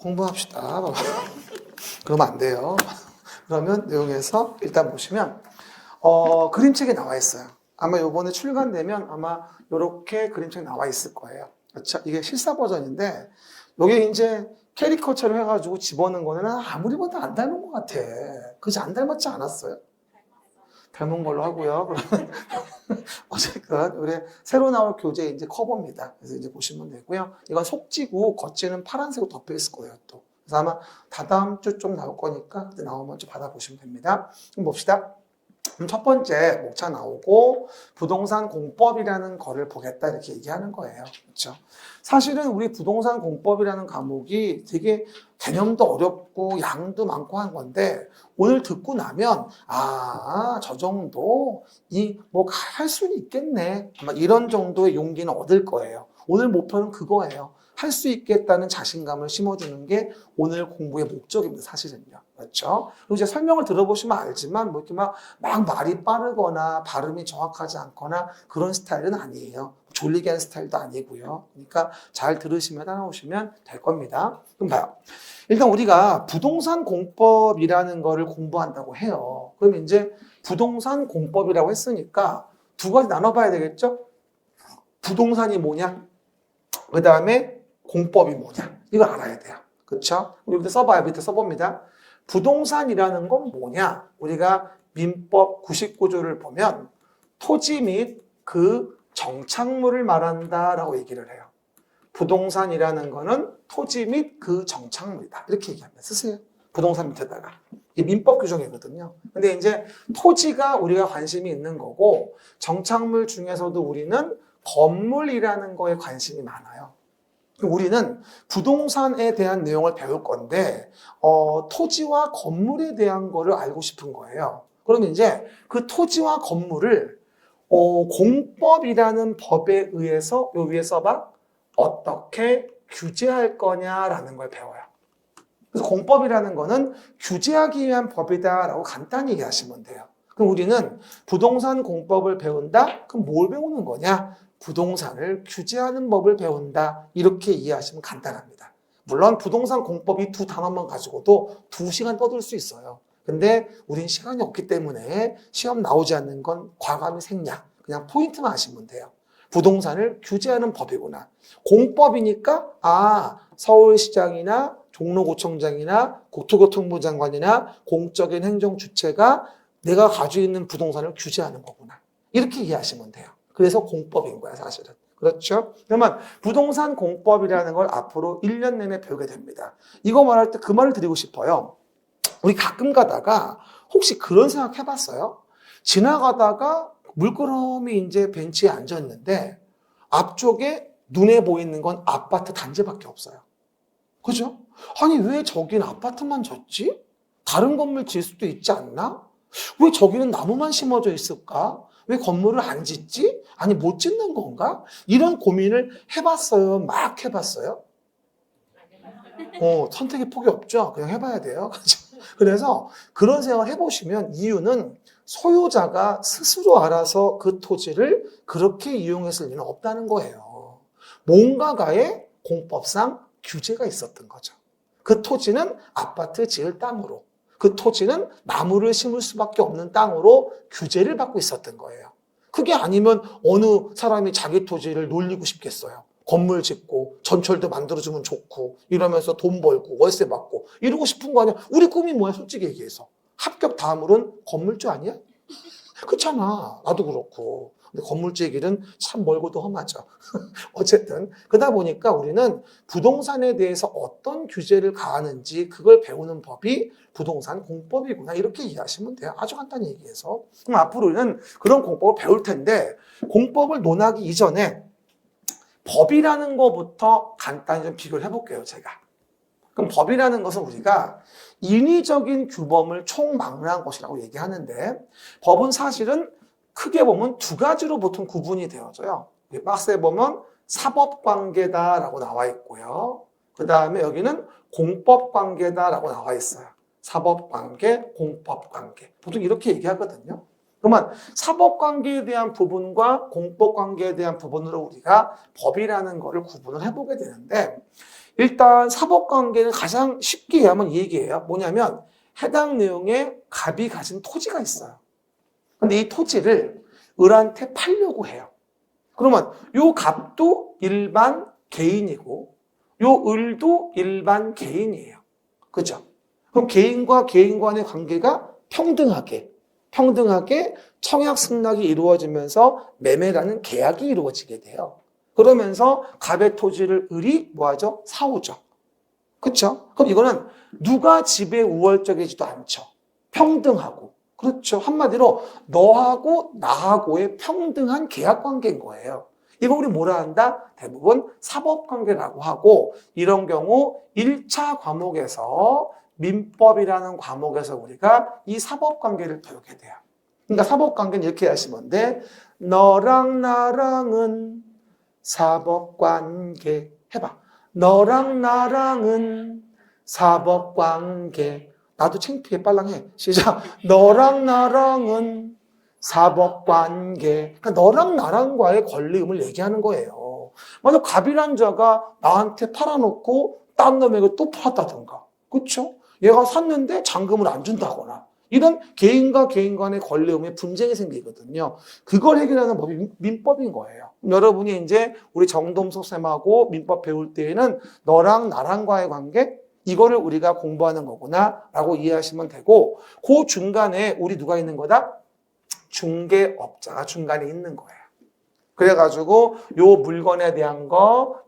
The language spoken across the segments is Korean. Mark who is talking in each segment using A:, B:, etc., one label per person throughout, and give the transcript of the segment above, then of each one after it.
A: 공부합시다. 그러면 안 돼요. 그러면 내용에서 일단 보시면 그림책에 나와 있어요. 아마 요번에 출간되면 아마 이렇게 그림책 나와 있을 거예요. 그렇죠? 이게 실사 버전인데 여기 이제 캐리커처럼 해가지고 집어넣은 거는 아무리 봐도 안 닮은 것 같아. 그지 안 닮았지 않았어요? 닮은 걸로 하고요. 그러면 어쨌든 우리 새로 나올 교재 이제 커버입니다. 그래서 이제 보시면 되고요. 이건 속지고 겉지는 파란색으로 덮여 있을 거예요. 또 그래서 아마 다다음 주 좀 나올 거니까 그때 나오면 좀 받아보시면 됩니다. 그럼 봅시다. 그럼 첫 번째 목차 나오고 부동산 공법이라는 거를 보겠다 이렇게 얘기하는 거예요. 그렇죠? 사실은 우리 부동산 공법이라는 과목이 되게 개념도 어렵고 양도 많고 한 건데 오늘 듣고 나면 저 정도 뭐 할 수는 있겠네. 아마 이런 정도의 용기는 얻을 거예요. 오늘 목표는 그거예요. 할 수 있겠다는 자신감을 심어주는 게 오늘 공부의 목적입니다. 사실은요. 그렇죠? 그리고 이제 설명을 들어보시면 알지만 뭐 이렇게 막 말이 빠르거나 발음이 정확하지 않거나 그런 스타일은 아니에요. 졸리게 하는 스타일도 아니고요. 그러니까 잘 들으시면 따라오시면 될 겁니다. 그럼 봐요. 일단 우리가 부동산 공법이라는 거를 공부한다고 해요. 그럼 이제 부동산 공법이라고 했으니까 두 가지 나눠봐야 되겠죠? 부동산이 뭐냐? 그 다음에 공법이 뭐냐? 이걸 알아야 돼요. 그렇죠? 우리 밑에 써봐요. 밑에 써봅니다. 부동산이라는 건 뭐냐? 우리가 민법 99조를 보면 토지 및 그 정착물을 말한다라고 얘기를 해요. 부동산이라는 거는 토지 및 그 정착물이다. 이렇게 얘기합니다. 쓰세요. 부동산 밑에다가. 이 민법 규정이거든요. 근데 이제 토지가 우리가 관심이 있는 거고 정착물 중에서도 우리는 건물이라는 거에 관심이 많아요. 우리는 부동산에 대한 내용을 배울 건데 토지와 건물에 대한 거를 알고 싶은 거예요. 그러면 이제 그 토지와 건물을 공법이라는 법에 의해서 요 위에 써봐 어떻게 규제할 거냐라는 걸 배워요. 그래서 공법이라는 거는 규제하기 위한 법이다라고 간단히 이해하시면 돼요. 그럼 우리는 부동산 공법을 배운다? 그럼 뭘 배우는 거냐? 부동산을 규제하는 법을 배운다. 이렇게 이해하시면 간단합니다. 물론 부동산 공법이 두 단어만 가지고도 2시간 떠들 수 있어요. 근데 우린 시간이 없기 때문에 시험 나오지 않는 건 과감히 생략. 그냥 포인트만 아시면 돼요. 부동산을 규제하는 법이구나. 공법이니까 서울시장이나 종로구청장이나 국토교통부 장관이나 공적인 행정주체가 내가 가지고 있는 부동산을 규제하는 거구나. 이렇게 이해하시면 돼요. 그래서 공법인 거야, 사실은. 그렇죠? 그러면 부동산 공법이라는 걸 앞으로 1년 내내 배우게 됩니다. 이거 말할 때 그 말을 드리고 싶어요. 우리 가끔 가다가 혹시 그런 생각 해봤어요? 지나가다가 물끄러미 이제 벤치에 앉았는데 앞쪽에 눈에 보이는 건 아파트 단지밖에 없어요. 그죠? 아니, 왜 저긴 아파트만 졌지? 다른 건물 질 수도 있지 않나? 왜 저기는 나무만 심어져 있을까? 왜 건물을 안 짓지? 아니, 못 짓는 건가? 이런 고민을 해봤어요? 막 해봤어요? 선택의 폭이 없죠? 그냥 해봐야 돼요. 그래서 그런 생각을 해보시면 이유는 소유자가 스스로 알아서 그 토지를 그렇게 이용했을 리는 없다는 거예요. 뭔가가의 공법상 규제가 있었던 거죠. 그 토지는 아파트 지을 땅으로, 그 토지는 나무를 심을 수밖에 없는 땅으로 규제를 받고 있었던 거예요. 그게 아니면 어느 사람이 자기 토지를 놀리고 싶겠어요. 건물 짓고 전철도 만들어주면 좋고 이러면서 돈 벌고 월세 받고 이러고 싶은 거 아니야? 우리 꿈이 뭐야, 솔직히 얘기해서. 합격 다음으로는 건물주 아니야? 그렇잖아. 나도 그렇고. 근데 건물주의 길은 참 멀고도 험하죠. 어쨌든 그러다 보니까 우리는 부동산에 대해서 어떤 규제를 가하는지 그걸 배우는 법이 부동산 공법이구나, 이렇게 이해하시면 돼요. 아주 간단히 얘기해서. 그럼 앞으로 우리는 그런 공법을 배울 텐데 공법을 논하기 이전에 법이라는 것부터 간단히 좀 비교를 해볼게요, 제가. 그럼 법이라는 것은 우리가 인위적인 규범을 총망라한 것이라고 얘기하는데 법은 사실은 크게 보면 두 가지로 보통 구분이 되어져요. 박스에 보면 사법관계다라고 나와 있고요. 그 다음에 여기는 공법관계다라고 나와 있어요. 사법관계, 공법관계. 보통 이렇게 얘기하거든요. 그러면 사법관계에 대한 부분과 공법관계에 대한 부분으로 우리가 법이라는 거를 구분을 해보게 되는데 일단 사법관계는 가장 쉽게 이해하면 이 얘기예요. 뭐냐면 해당 내용에 갑이 가진 토지가 있어요. 근데 이 토지를 을한테 팔려고 해요. 그러면 요 갑도 일반 개인이고 요 을도 일반 개인이에요. 그죠? 그럼 개인과 개인 간의 관계가 평등하게 청약 승낙이 이루어지면서 매매라는 계약이 이루어지게 돼요. 그러면서 갑의 토지를 을이 뭐하죠? 사오죠. 그렇죠? 그럼 이거는 누가 지배 우월적이지도 않죠. 평등하고. 그렇죠. 한마디로 너하고 나하고의 평등한 계약 관계인 거예요. 이거 우리 뭐라 한다? 대부분 사법관계라고 하고 이런 경우 1차 과목에서 민법이라는 과목에서 우리가 이 사법관계를 배우게 돼요. 그러니까 사법관계는 이렇게 하시면 돼. 너랑 나랑은 사법관계. 해봐. 너랑 나랑은 사법관계. 나도 창피해. 빨랑해. 시작. 너랑 나랑은 사법관계. 그러니까 너랑 나랑과의 권리금을 얘기하는 거예요. 만약 갑이란 자가 나한테 팔아놓고 딴 놈에게 또 팔았다든가. 그렇죠? 얘가 샀는데 잔금을 안 준다거나. 이런 개인과 개인 간의 권리금의 분쟁이 생기거든요. 그걸 해결하는 법이 민법인 거예요. 여러분이 이제 우리 정동석 쌤하고 민법 배울 때에는 너랑 나랑과의 관계, 이거를 우리가 공부하는 거구나 라고 이해하시면 되고, 그 중간에 우리 누가 있는 거다? 중개업자가 중간에 있는 거예요. 그래가지고 요 물건에 대한 거,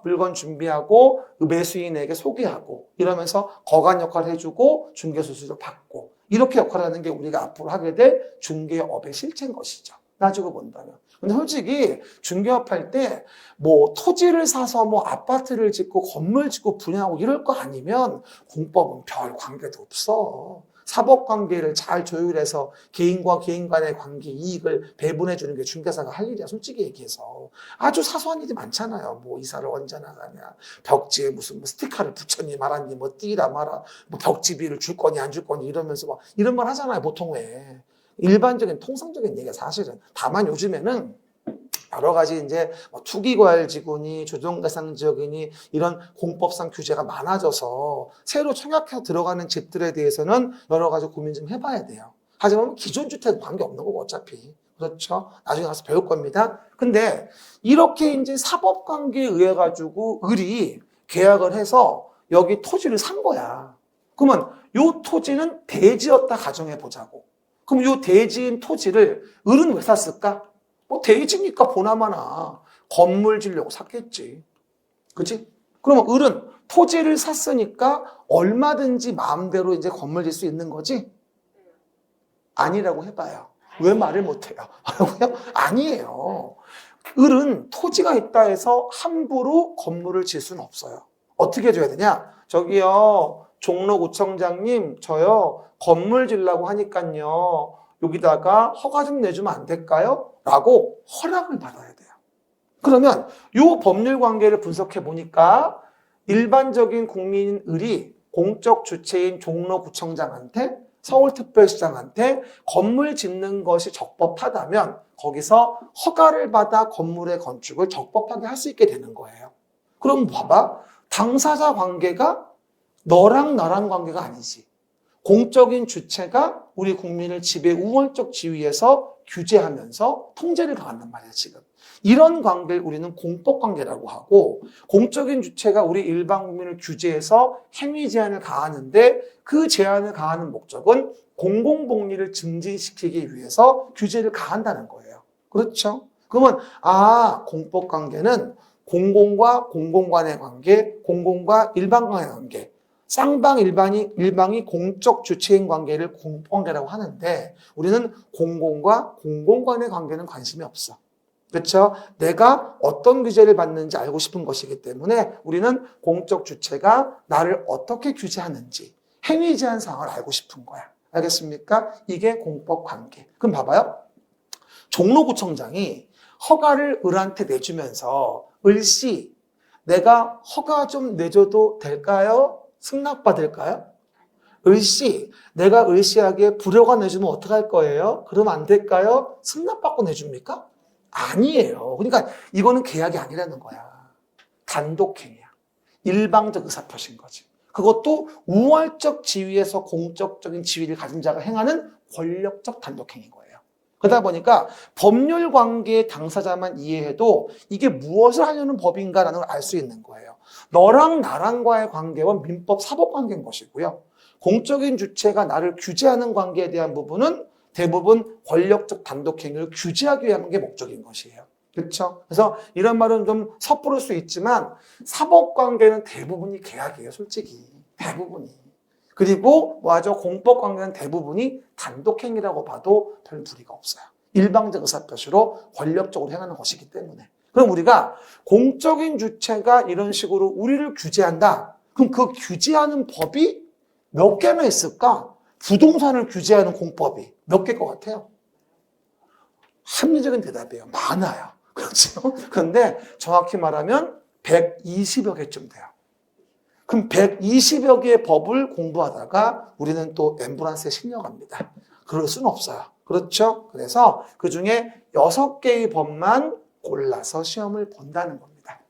A: 물건 준비하고 매수인에게 소개하고 이러면서 거간 역할을 해주고 중개수수료 받고 이렇게 역할을 하는 게 우리가 앞으로 하게 될 중개업의 실체인 것이죠. 나중에 본다면. 근데 솔직히 중개업 할 때 뭐 토지를 사서 뭐 아파트를 짓고 건물 짓고 분양하고 이럴 거 아니면 공법은 별 관계도 없어. 사법관계를 잘 조율해서 개인과 개인 간의 관계 이익을 배분해 주는 게 중개사가 할 일이야. 솔직히 얘기해서. 아주 사소한 일이 많잖아요. 뭐 이사를 언제 나가냐. 벽지에 무슨 뭐 스티커를 붙였니 말았니. 뭐 띄라 마라. 뭐 벽지비를 줄 거니 안 줄 거니 이러면서 막 이런 말 하잖아요. 보통 왜. 일반적인 통상적인 얘기가 사실은. 다만 요즘에는 여러 가지 이제 뭐 투기과열지구니 조정대상지역이니 이런 공법상 규제가 많아져서 새로 청약해서 들어가는 집들에 대해서는 여러 가지 고민 좀 해봐야 돼요. 하지만 기존 주택 관계없는 거고 어차피. 그렇죠? 나중에 가서 배울 겁니다. 근데 이렇게 이제 사법관계에 의해 가지고 을이 계약을 해서 여기 토지를 산 거야. 그러면 요 토지는 대지였다 가정해 보자고. 그럼 요 대지인 토지를 을은 왜 샀을까? 뭐 대지니까 보나마나 건물 지려고 샀겠지. 그치? 그러면 을은 토지를 샀으니까 얼마든지 마음대로 이제 건물 질 수 있는 거지? 아니라고 해봐요. 왜 말을 못해요? 아니에요. 을은 토지가 있다 해서 함부로 건물을 질 수는 없어요. 어떻게 해줘야 되냐? 저기요, 종로구청장님, 저요, 건물 지려고 하니까요, 여기다가 허가 좀 내주면 안 될까요? 라고 허락을 받아야 돼요. 그러면 이 법률 관계를 분석해 보니까 일반적인 국민인 을이 공적 주체인 종로구청장한테 서울특별시장한테 건물 짓는 것이 적법하다면 거기서 허가를 받아 건물의 건축을 적법하게 할 수 있게 되는 거예요. 그럼 봐봐. 당사자 관계가 너랑 나랑 관계가 아니지. 공적인 주체가 우리 국민을 지배 우월적 지위에서 규제하면서 통제를 가한단 말이야, 지금. 이런 관계를 우리는 공법관계라고 하고, 공적인 주체가 우리 일반 국민을 규제해서 행위 제한을 가하는데 그 제한을 가하는 목적은 공공복리를 증진시키기 위해서 규제를 가한다는 거예요. 그렇죠? 그러면 공법관계는 공공과 공공 간의 관계, 공공과 일반 간의 관계, 쌍방 일방이 공적 주체인 관계를 공법관계라고 하는데 우리는 공공과 공공 간의 관계는 관심이 없어. 그렇죠? 내가 어떤 규제를 받는지 알고 싶은 것이기 때문에 우리는 공적 주체가 나를 어떻게 규제하는지 행위 제한 사항을 알고 싶은 거야. 알겠습니까? 이게 공법 관계. 그럼 봐봐요. 종로구청장이 허가를 을한테 내주면서 을씨, 내가 허가 좀 내줘도 될까요? 승낙받을까요? 을씨, 내가 을씨에게 불허가 내주면 어떡할 거예요? 그러면 안 될까요? 승낙받고 내줍니까? 아니에요. 그러니까 이거는 계약이 아니라는 거야. 단독행위야. 일방적 의사표시인 거지. 그것도 우월적 지위에서 공적적인 지위를 가진 자가 행하는 권력적 단독행위인 거예요. 그러다 보니까 법률 관계의 당사자만 이해해도 이게 무엇을 하려는 법인가라는 걸 알 수 있는 거예요. 너랑 나랑과의 관계와 민법 사법 관계인 것이고요. 공적인 주체가 나를 규제하는 관계에 대한 부분은 대부분 권력적 단독행위를 규제하기 위한 게 목적인 것이에요. 그렇죠? 그래서 이런 말은 좀 섣부를 수 있지만 사법 관계는 대부분이 계약이에요. 솔직히 대부분이. 그리고 맞아 공법 관계는 대부분이 단독행위라고 봐도 별 무리가 없어요. 일방적 의사표시로 권력적으로 행하는 것이기 때문에. 그럼 우리가 공적인 주체가 이런 식으로 우리를 규제한다. 그럼 그 규제하는 법이 몇 개나 있을까? 부동산을 규제하는 공법이 몇 개일 것 같아요? 합리적인 대답이에요. 많아요. 그렇죠? 그런데 정확히 말하면 120여 개쯤 돼요. 그럼 120여 개의 법을 공부하다가 우리는 또 엠브란스에 실려갑니다. 그럴 수는 없어요. 그렇죠? 그래서 그 중에 6개의 법만 골라서 시험을 본다는 겁니다.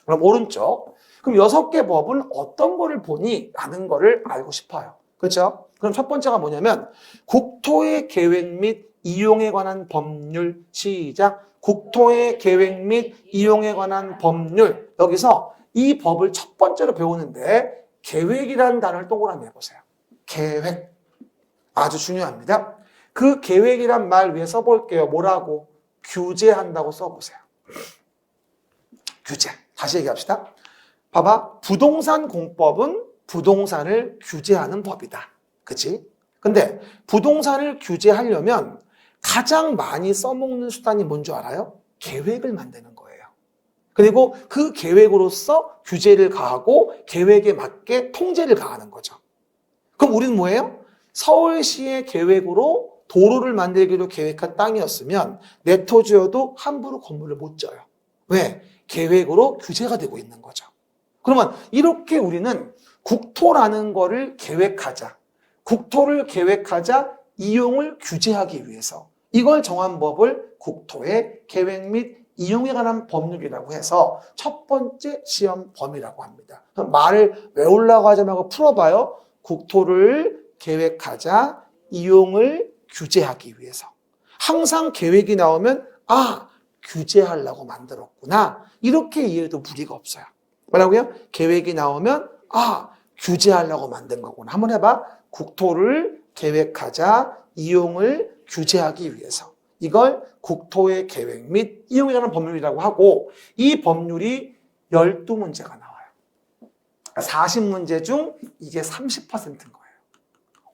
A: 그럼 오른쪽. 그럼 6개 법은 어떤 거를 보니? 라는 거를 알고 싶어요. 그렇죠? 그럼 첫 번째가 뭐냐면 국토의 계획 및 이용에 관한 법률. 시작. 국토의 계획 및 이용에 관한 법률. 여기서 이 법을 첫 번째로 배우는데 계획이라는 단어를 동그라미 해보세요. 계획. 아주 중요합니다. 그 계획이란 말 위에 써볼게요. 뭐라고? 규제한다고 써보세요. 규제. 다시 얘기합시다. 봐봐. 부동산 공법은 부동산을 규제하는 법이다. 그치? 근데 부동산을 규제하려면 가장 많이 써먹는 수단이 뭔지 알아요? 계획을 만드는 거예요. 그리고 그 계획으로서 규제를 가하고 계획에 맞게 통제를 가하는 거죠. 그럼 우리는 뭐예요? 서울시의 계획으로 도로를 만들기로 계획한 땅이었으면 내 토지여도 함부로 건물을 못 져요. 왜? 계획으로 규제가 되고 있는 거죠. 그러면 이렇게 우리는 국토라는 거를 계획하자. 국토를 계획하자 이용을 규제하기 위해서 이걸 정한 법을 국토의 계획 및 이용에 관한 법률이라고 해서 첫 번째 시험 범위라고 합니다. 그럼 말을 외우려고 하지 말고 풀어봐요. 국토를 계획하자 이용을 규제하기 위해서. 항상 계획이 나오면 규제하려고 만들었구나. 이렇게 이해해도 무리가 없어요. 뭐라고요? 계획이 나오면 규제하려고 만든 거구나. 한번 해봐. 국토를 계획하자 이용을 규제하기 위해서. 이걸 국토의 계획 및 이용에 관한 법률이라고 하고 이 법률이 12문제가 나와요. 40문제 중 이게 30%인 거예요.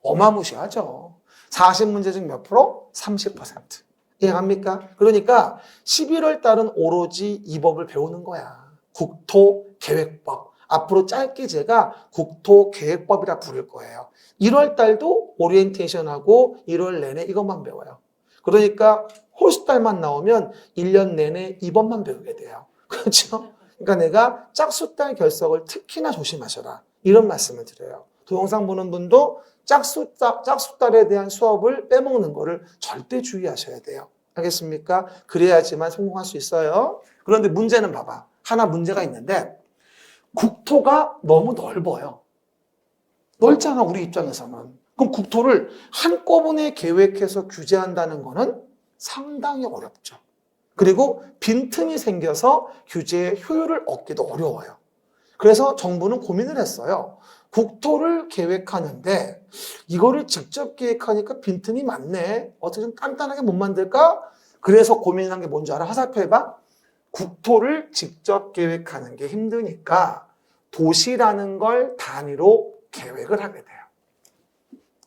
A: 어마무시하죠. 40문제 중 몇 프로? 30%. 이해갑니까? 그러니까 11월 달은 오로지 이 법을 배우는 거야. 국토계획법. 앞으로 짧게 제가 국토계획법이라 부를 거예요. 1월 달도 오리엔테이션하고 1월 내내 이것만 배워요. 그러니까 홀수달만 나오면 1년 내내 이 법만 배우게 돼요. 그렇죠? 그러니까 내가 짝수달 결석을 특히나 조심하셔라. 이런 말씀을 드려요. 동영상 보는 분도 짝수달에 대한 수업을 빼먹는 거를 절대 주의하셔야 돼요. 알겠습니까? 그래야지만 성공할 수 있어요. 그런데 문제는 봐봐. 하나 문제가 있는데 국토가 너무 넓어요. 넓잖아, 우리 입장에서는. 그럼 국토를 한꺼번에 계획해서 규제한다는 거는 상당히 어렵죠. 그리고 빈틈이 생겨서 규제의 효율을 얻기도 어려워요. 그래서 정부는 고민을 했어요. 국토를 계획하는데 이거를 직접 계획하니까 빈틈이 많네. 어떻게 좀 간단하게 못 만들까? 그래서 고민한 게 뭔지 알아? 화살표 해봐. 국토를 직접 계획하는 게 힘드니까 도시라는 걸 단위로 계획을 하게 돼요.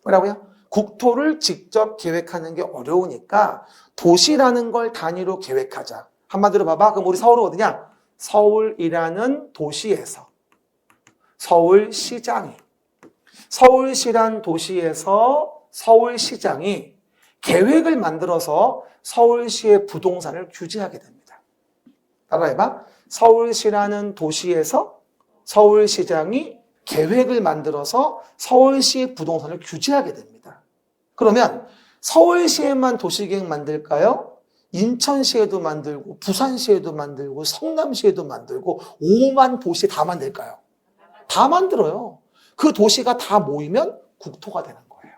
A: 뭐라고요? 국토를 직접 계획하는 게 어려우니까 도시라는 걸 단위로 계획하자. 한마디로 봐봐. 그럼 우리 서울은 어디냐? 서울이라는 도시에서 서울시란 도시에서 서울시장이 계획을 만들어서 서울시의 부동산을 규제하게 됩니다. 따라해봐. 서울시라는 도시에서 서울시장이 계획을 만들어서 서울시의 부동산을 규제하게 됩니다. 그러면 서울시에만 도시계획 만들까요? 인천시에도 만들고 부산시에도 만들고 성남시에도 만들고 5만 도시 다 만들까요? 다 만들어요. 그 도시가 다 모이면 국토가 되는 거예요.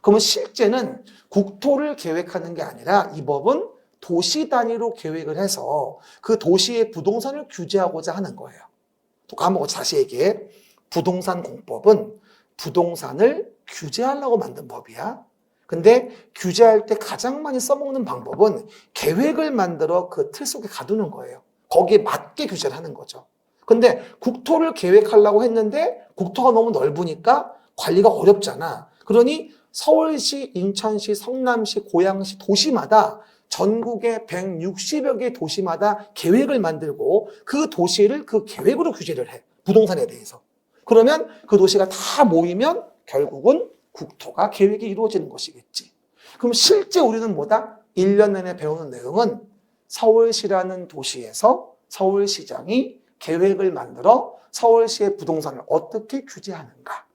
A: 그러면 실제는 국토를 계획하는 게 아니라 이 법은 도시 단위로 계획을 해서 그 도시의 부동산을 규제하고자 하는 거예요. 또 까먹고 다시 얘기해. 부동산 공법은 부동산을 규제하려고 만든 법이야. 근데 규제할 때 가장 많이 써먹는 방법은 계획을 만들어 그 틀 속에 가두는 거예요. 거기에 맞게 규제를 하는 거죠. 근데 국토를 계획하려고 했는데 국토가 너무 넓으니까 관리가 어렵잖아. 그러니 서울시, 인천시, 성남시, 고양시 도시마다 전국의 160여 개의 도시마다 계획을 만들고 그 도시를 그 계획으로 규제를 해. 부동산에 대해서. 그러면 그 도시가 다 모이면 결국은 국토가 계획이 이루어지는 것이겠지. 그럼 실제 우리는 뭐다? 1년 내내 배우는 내용은 서울시라는 도시에서 서울시장이 계획을 만들어 서울시의 부동산을 어떻게 규제하는가.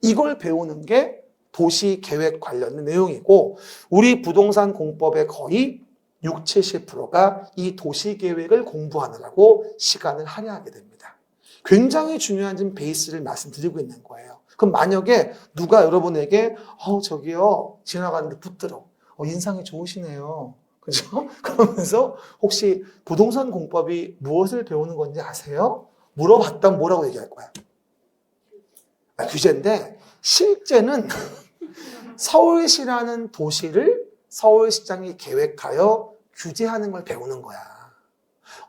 A: 이걸 배우는 게 도시계획 관련 내용이고 우리 부동산 공법의 거의 60, 70%가 이 도시계획을 공부하느라고 시간을 할애하게 됩니다. 굉장히 중요한 좀 베이스를 말씀드리고 있는 거예요. 그럼 만약에 누가 여러분에게 저기요 지나가는데 붙들어 인상이 좋으시네요. 그죠? 그러면서 혹시 부동산 공법이 무엇을 배우는 건지 아세요? 물어봤다면 뭐라고 얘기할 거야? 규제인데 실제는 서울시라는 도시를 서울시장이 계획하여 규제하는 걸 배우는 거야.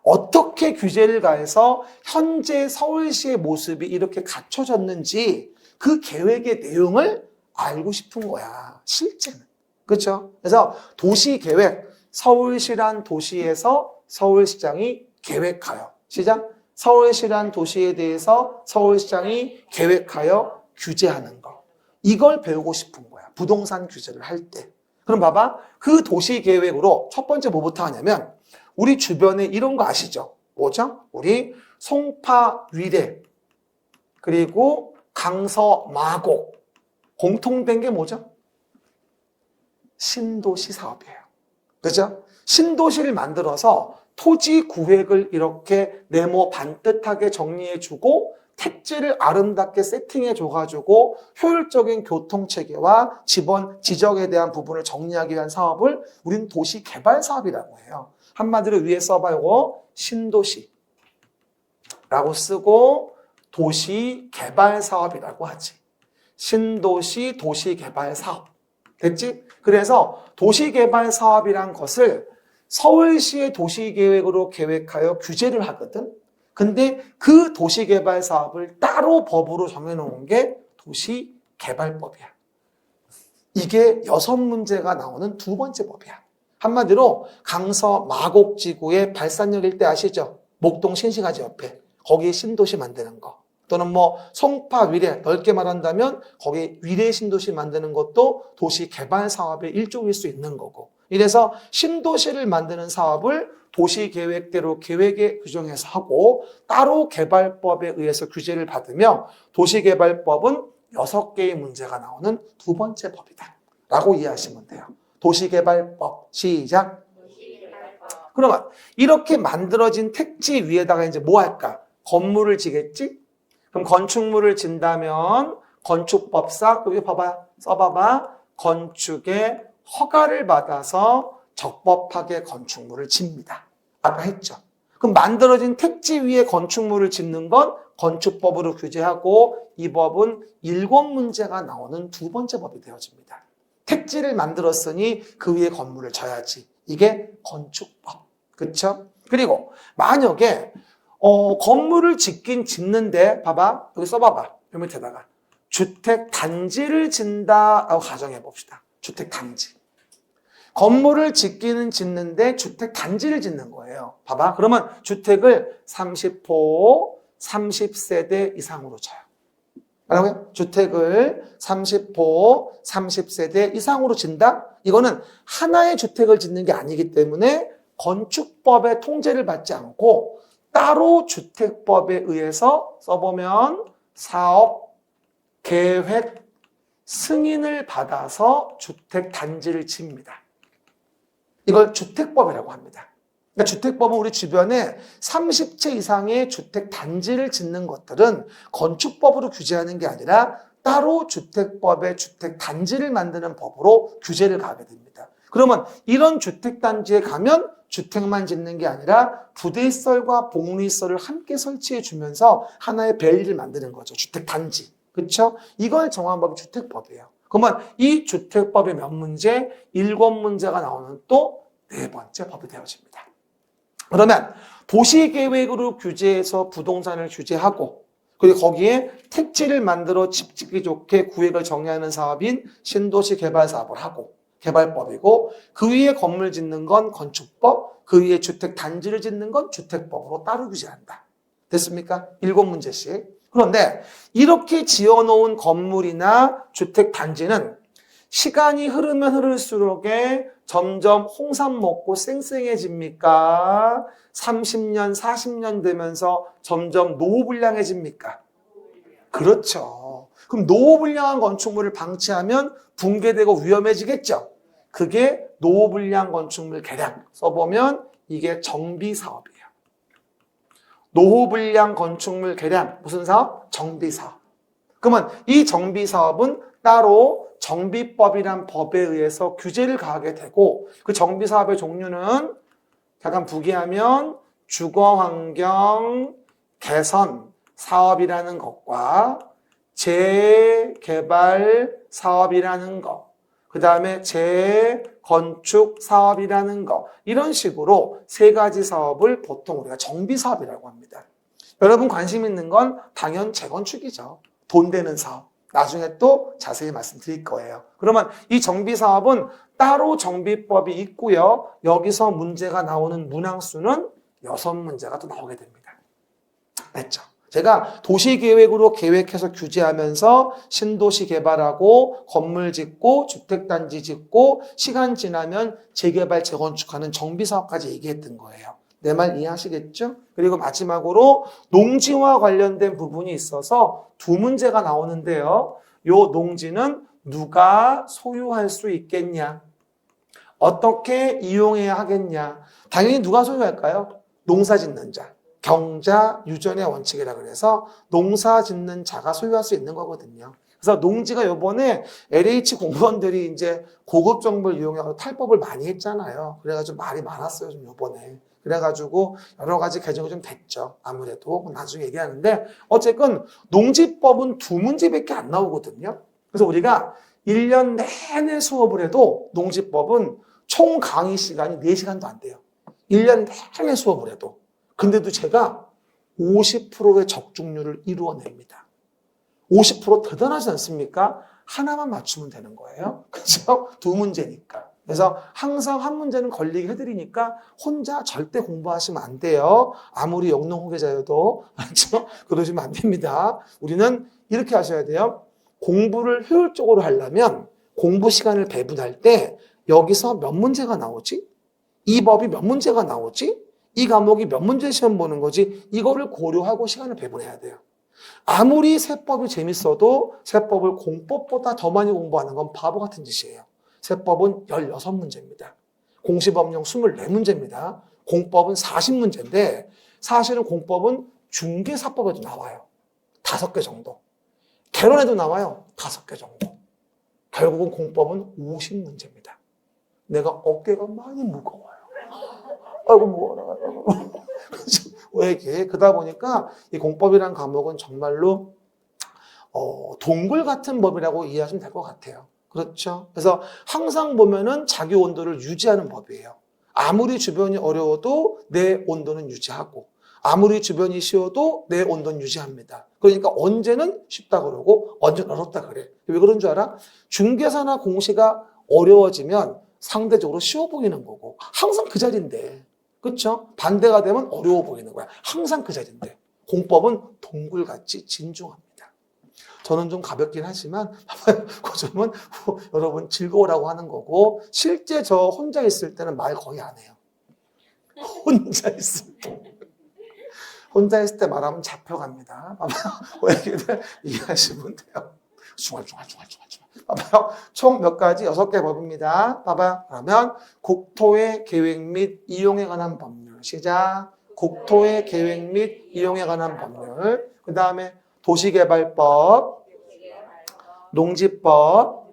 A: 어떻게 규제를 가해서 현재 서울시의 모습이 이렇게 갖춰졌는지 그 계획의 내용을 알고 싶은 거야. 실제는. 그렇죠? 그래서 도시계획, 서울시란 도시에서 서울시장이 계획하여 시장? 서울시란 도시에 대해서 서울시장이 계획하여 규제하는 거. 이걸 배우고 싶은 거야. 부동산 규제를 할 때. 그럼 봐봐. 그 도시계획으로 첫 번째 뭐부터 하냐면 우리 주변에 이런 거 아시죠? 뭐죠? 우리 송파 위례 그리고 강서 마곡 공통된 게 뭐죠? 신도시 사업이에요. 그죠? 신도시를 만들어서 토지 구획을 이렇게 네모 반듯하게 정리해주고 택지를 아름답게 세팅해줘가지고 효율적인 교통체계와 지번 지적에 대한 부분을 정리하기 위한 사업을 우리는 도시개발 사업이라고 해요. 한마디로 위에 써봐요. 신도시라고 쓰고 도시개발 사업이라고 하지. 신도시 도시개발 사업. 됐지? 그래서 도시개발 사업이란 것을 서울시의 도시계획으로 계획하여 규제를 하거든. 근데 그 도시개발 사업을 따로 법으로 정해놓은 게 도시개발법이야. 이게 6문제가 나오는 두 번째 법이야. 한마디로 강서 마곡지구의 발산역 일대 아시죠? 목동 신시가지 옆에. 거기에 신도시 만드는 거. 또는 뭐 송파 위례 넓게 말한다면 거기 위례 신도시 만드는 것도 도시개발 사업의 일종일 수 있는 거고. 이래서 신도시를 만드는 사업을 도시계획대로 계획에 규정해서 하고 따로 개발법에 의해서 규제를 받으며 도시개발법은 6개의 문제가 나오는 두 번째 법이다 라고 이해하시면 돼요. 도시개발법 시작. 그러면 이렇게 만들어진 택지 위에다가 이제 뭐 할까? 건물을 지겠지? 그럼 건축물을 진다면 건축법상 여기 봐봐 써봐봐 건축의 허가를 받아서 적법하게 건축물을 짓습니다. 아까 했죠. 그럼 만들어진 택지 위에 건축물을 짓는 건 건축법으로 규제하고 이 법은 7문제가 나오는 두 번째 법이 되어집니다. 택지를 만들었으니 그 위에 건물을 져야지. 이게 건축법. 그렇죠? 그리고 만약에 건물을 짓긴 짓는데 봐봐 여기 써봐봐 요 밑에다가 주택 단지를 짓는다라고 가정해 봅시다. 주택 단지. 건물을 짓기는 짓는데 주택 단지를 짓는 거예요. 봐봐. 그러면 주택을 30호, 30세대 이상으로 쳐요. 뭐라고요? 주택을 30호, 30세대 이상으로 짓는다? 이거는 하나의 주택을 짓는 게 아니기 때문에 건축법의 통제를 받지 않고 따로 주택법에 의해서 써보면 사업, 계획, 승인을 받아서 주택 단지를 짓습니다. 이걸 주택법이라고 합니다. 그러니까 주택법은 우리 주변에 30채 이상의 주택 단지를 짓는 것들은 건축법으로 규제하는 게 아니라 따로 주택법의 주택 단지를 만드는 법으로 규제를 가하게 됩니다. 그러면 이런 주택 단지에 가면 주택만 짓는 게 아니라 부대시설과 복리시설을 함께 설치해 주면서 하나의 밸리를 만드는 거죠. 주택 단지. 그렇죠? 이걸 정한 법이 주택법이에요. 그러면 이 주택법의 몇 문제? 7문제가 나오는 또 4번째 법이 되어집니다. 그러면 도시계획으로 규제해서 부동산을 규제하고 그리고 거기에 택지를 만들어 집 짓기 좋게 구획을 정리하는 사업인 신도시 개발 사업을 하고 개발법이고 그 위에 건물 짓는 건 건축법, 그 위에 주택 단지를 짓는 건 주택법으로 따로 규제한다. 됐습니까? 7문제씩. 그런데 이렇게 지어놓은 건물이나 주택 단지는 시간이 흐르면 흐를수록에 점점 홍삼 먹고 쌩쌩해집니까? 30년, 40년 되면서 점점 노후불량해집니까? 그렇죠. 그럼 노후불량한 건축물을 방치하면 붕괴되고 위험해지겠죠? 그게 노후불량 건축물 개량. 써보면 이게 정비사업이에요. 노후불량 건축물 개량. 무슨 사업? 정비사업. 그러면 이 정비사업은 따로 정비법이란 법에 의해서 규제를 가하게 되고 그 정비사업의 종류는 약간 부기하면 주거환경 개선 사업이라는 것과 재개발 사업이라는 것, 그 다음에 재건축 사업이라는 것 이런 식으로 3가지 사업을 보통 우리가 정비사업이라고 합니다. 여러분 관심 있는 건 당연 재건축이죠. 돈 되는 사업. 나중에 또 자세히 말씀드릴 거예요. 그러면 이 정비사업은 따로 정비법이 있고요. 여기서 문제가 나오는 문항수는 6문제가 또 나오게 됩니다. 됐죠? 제가 도시계획으로 계획해서 규제하면서 신도시 개발하고 건물 짓고 주택단지 짓고 시간 지나면 재개발 재건축하는 정비사업까지 얘기했던 거예요. 내 말 이해하시겠죠? 그리고 마지막으로 농지와 관련된 부분이 있어서 2문제가 나오는데요. 요 농지는 누가 소유할 수 있겠냐? 어떻게 이용해야 하겠냐? 당연히 누가 소유할까요? 농사 짓는 자. 경자 유전의 원칙이라 그래서 농사 짓는 자가 소유할 수 있는 거거든요. 그래서 농지가 요번에 LH 공무원들이 이제 고급 정보를 이용해서 탈법을 많이 했잖아요. 그래가지고 말이 많았어요, 좀 요번에. 그래가지고 여러 가지 개정이 좀 됐죠. 아무래도 나중에 얘기하는데 어쨌든 농지법은 2문제밖에 안 나오거든요. 그래서 우리가 1년 내내 수업을 해도 농지법은 총 강의 시간이 4시간도 안 돼요. 1년 내내 수업을 해도. 근데도 제가 50%의 적중률을 이루어냅니다. 50% 대단하지 않습니까? 하나만 맞추면 되는 거예요. 그렇죠? 2문제니까. 그래서 항상 한 문제는 걸리게 해드리니까 혼자 절대 공부하시면 안 돼요. 아무리 영농후계자여도. 그렇죠? 그러시면 안 됩니다. 우리는 이렇게 하셔야 돼요. 공부를 효율적으로 하려면 공부 시간을 배분할 때 여기서 몇 문제가 나오지? 이 법이 몇 문제가 나오지? 이 과목이 몇 문제 시험 보는 거지? 이거를 고려하고 시간을 배분해야 돼요. 아무리 세법이 재밌어도 세법을 공법보다 더 많이 공부하는 건 바보 같은 짓이에요. 세법은 16문제입니다. 공시법령 24문제입니다. 공법은 40문제인데 사실은 공법은 중개사법에도 나와요. 5개 정도. 개론에도 나와요. 5개 정도. 결국은 공법은 50문제입니다. 내가 어깨가 많이 무거워요. 아이고 무거워라. 왜 이게 그러다 보니까 이 공법이라는 과목은 정말로 동굴 같은 법이라고 이해하시면 될 것 같아요. 그렇죠? 그래서 항상 보면은 자기 온도를 유지하는 법이에요. 아무리 주변이 어려워도 내 온도는 유지하고 아무리 주변이 쉬워도 내 온도는 유지합니다. 그러니까 언제는 쉽다 그러고 언제는 어렵다 그래. 왜 그런 줄 알아? 중개사나 공시가 어려워지면 상대적으로 쉬워 보이는 거고 항상 그 자리인데 그렇죠? 반대가 되면 어려워 보이는 거야. 항상 그 자리인데 공법은 동굴같이 진중합니다. 저는 좀 가볍긴 하지만 그 점은 여러분 즐거우라고 하는 거고 실제 저 혼자 있을 때는 말 거의 안 해요. 혼자 있을 때 말하면 잡혀갑니다. 아마 얘기들 이해하시면 돼요. 중얼중얼 봐봐요. 총 몇 가지? 6개 법입니다. 봐봐요. 그러면 국토의 계획 및 이용에 관한 법률. 시작. 국토의 계획 및 이용에 관한 법률. 그 다음에 도시개발법, 농지법,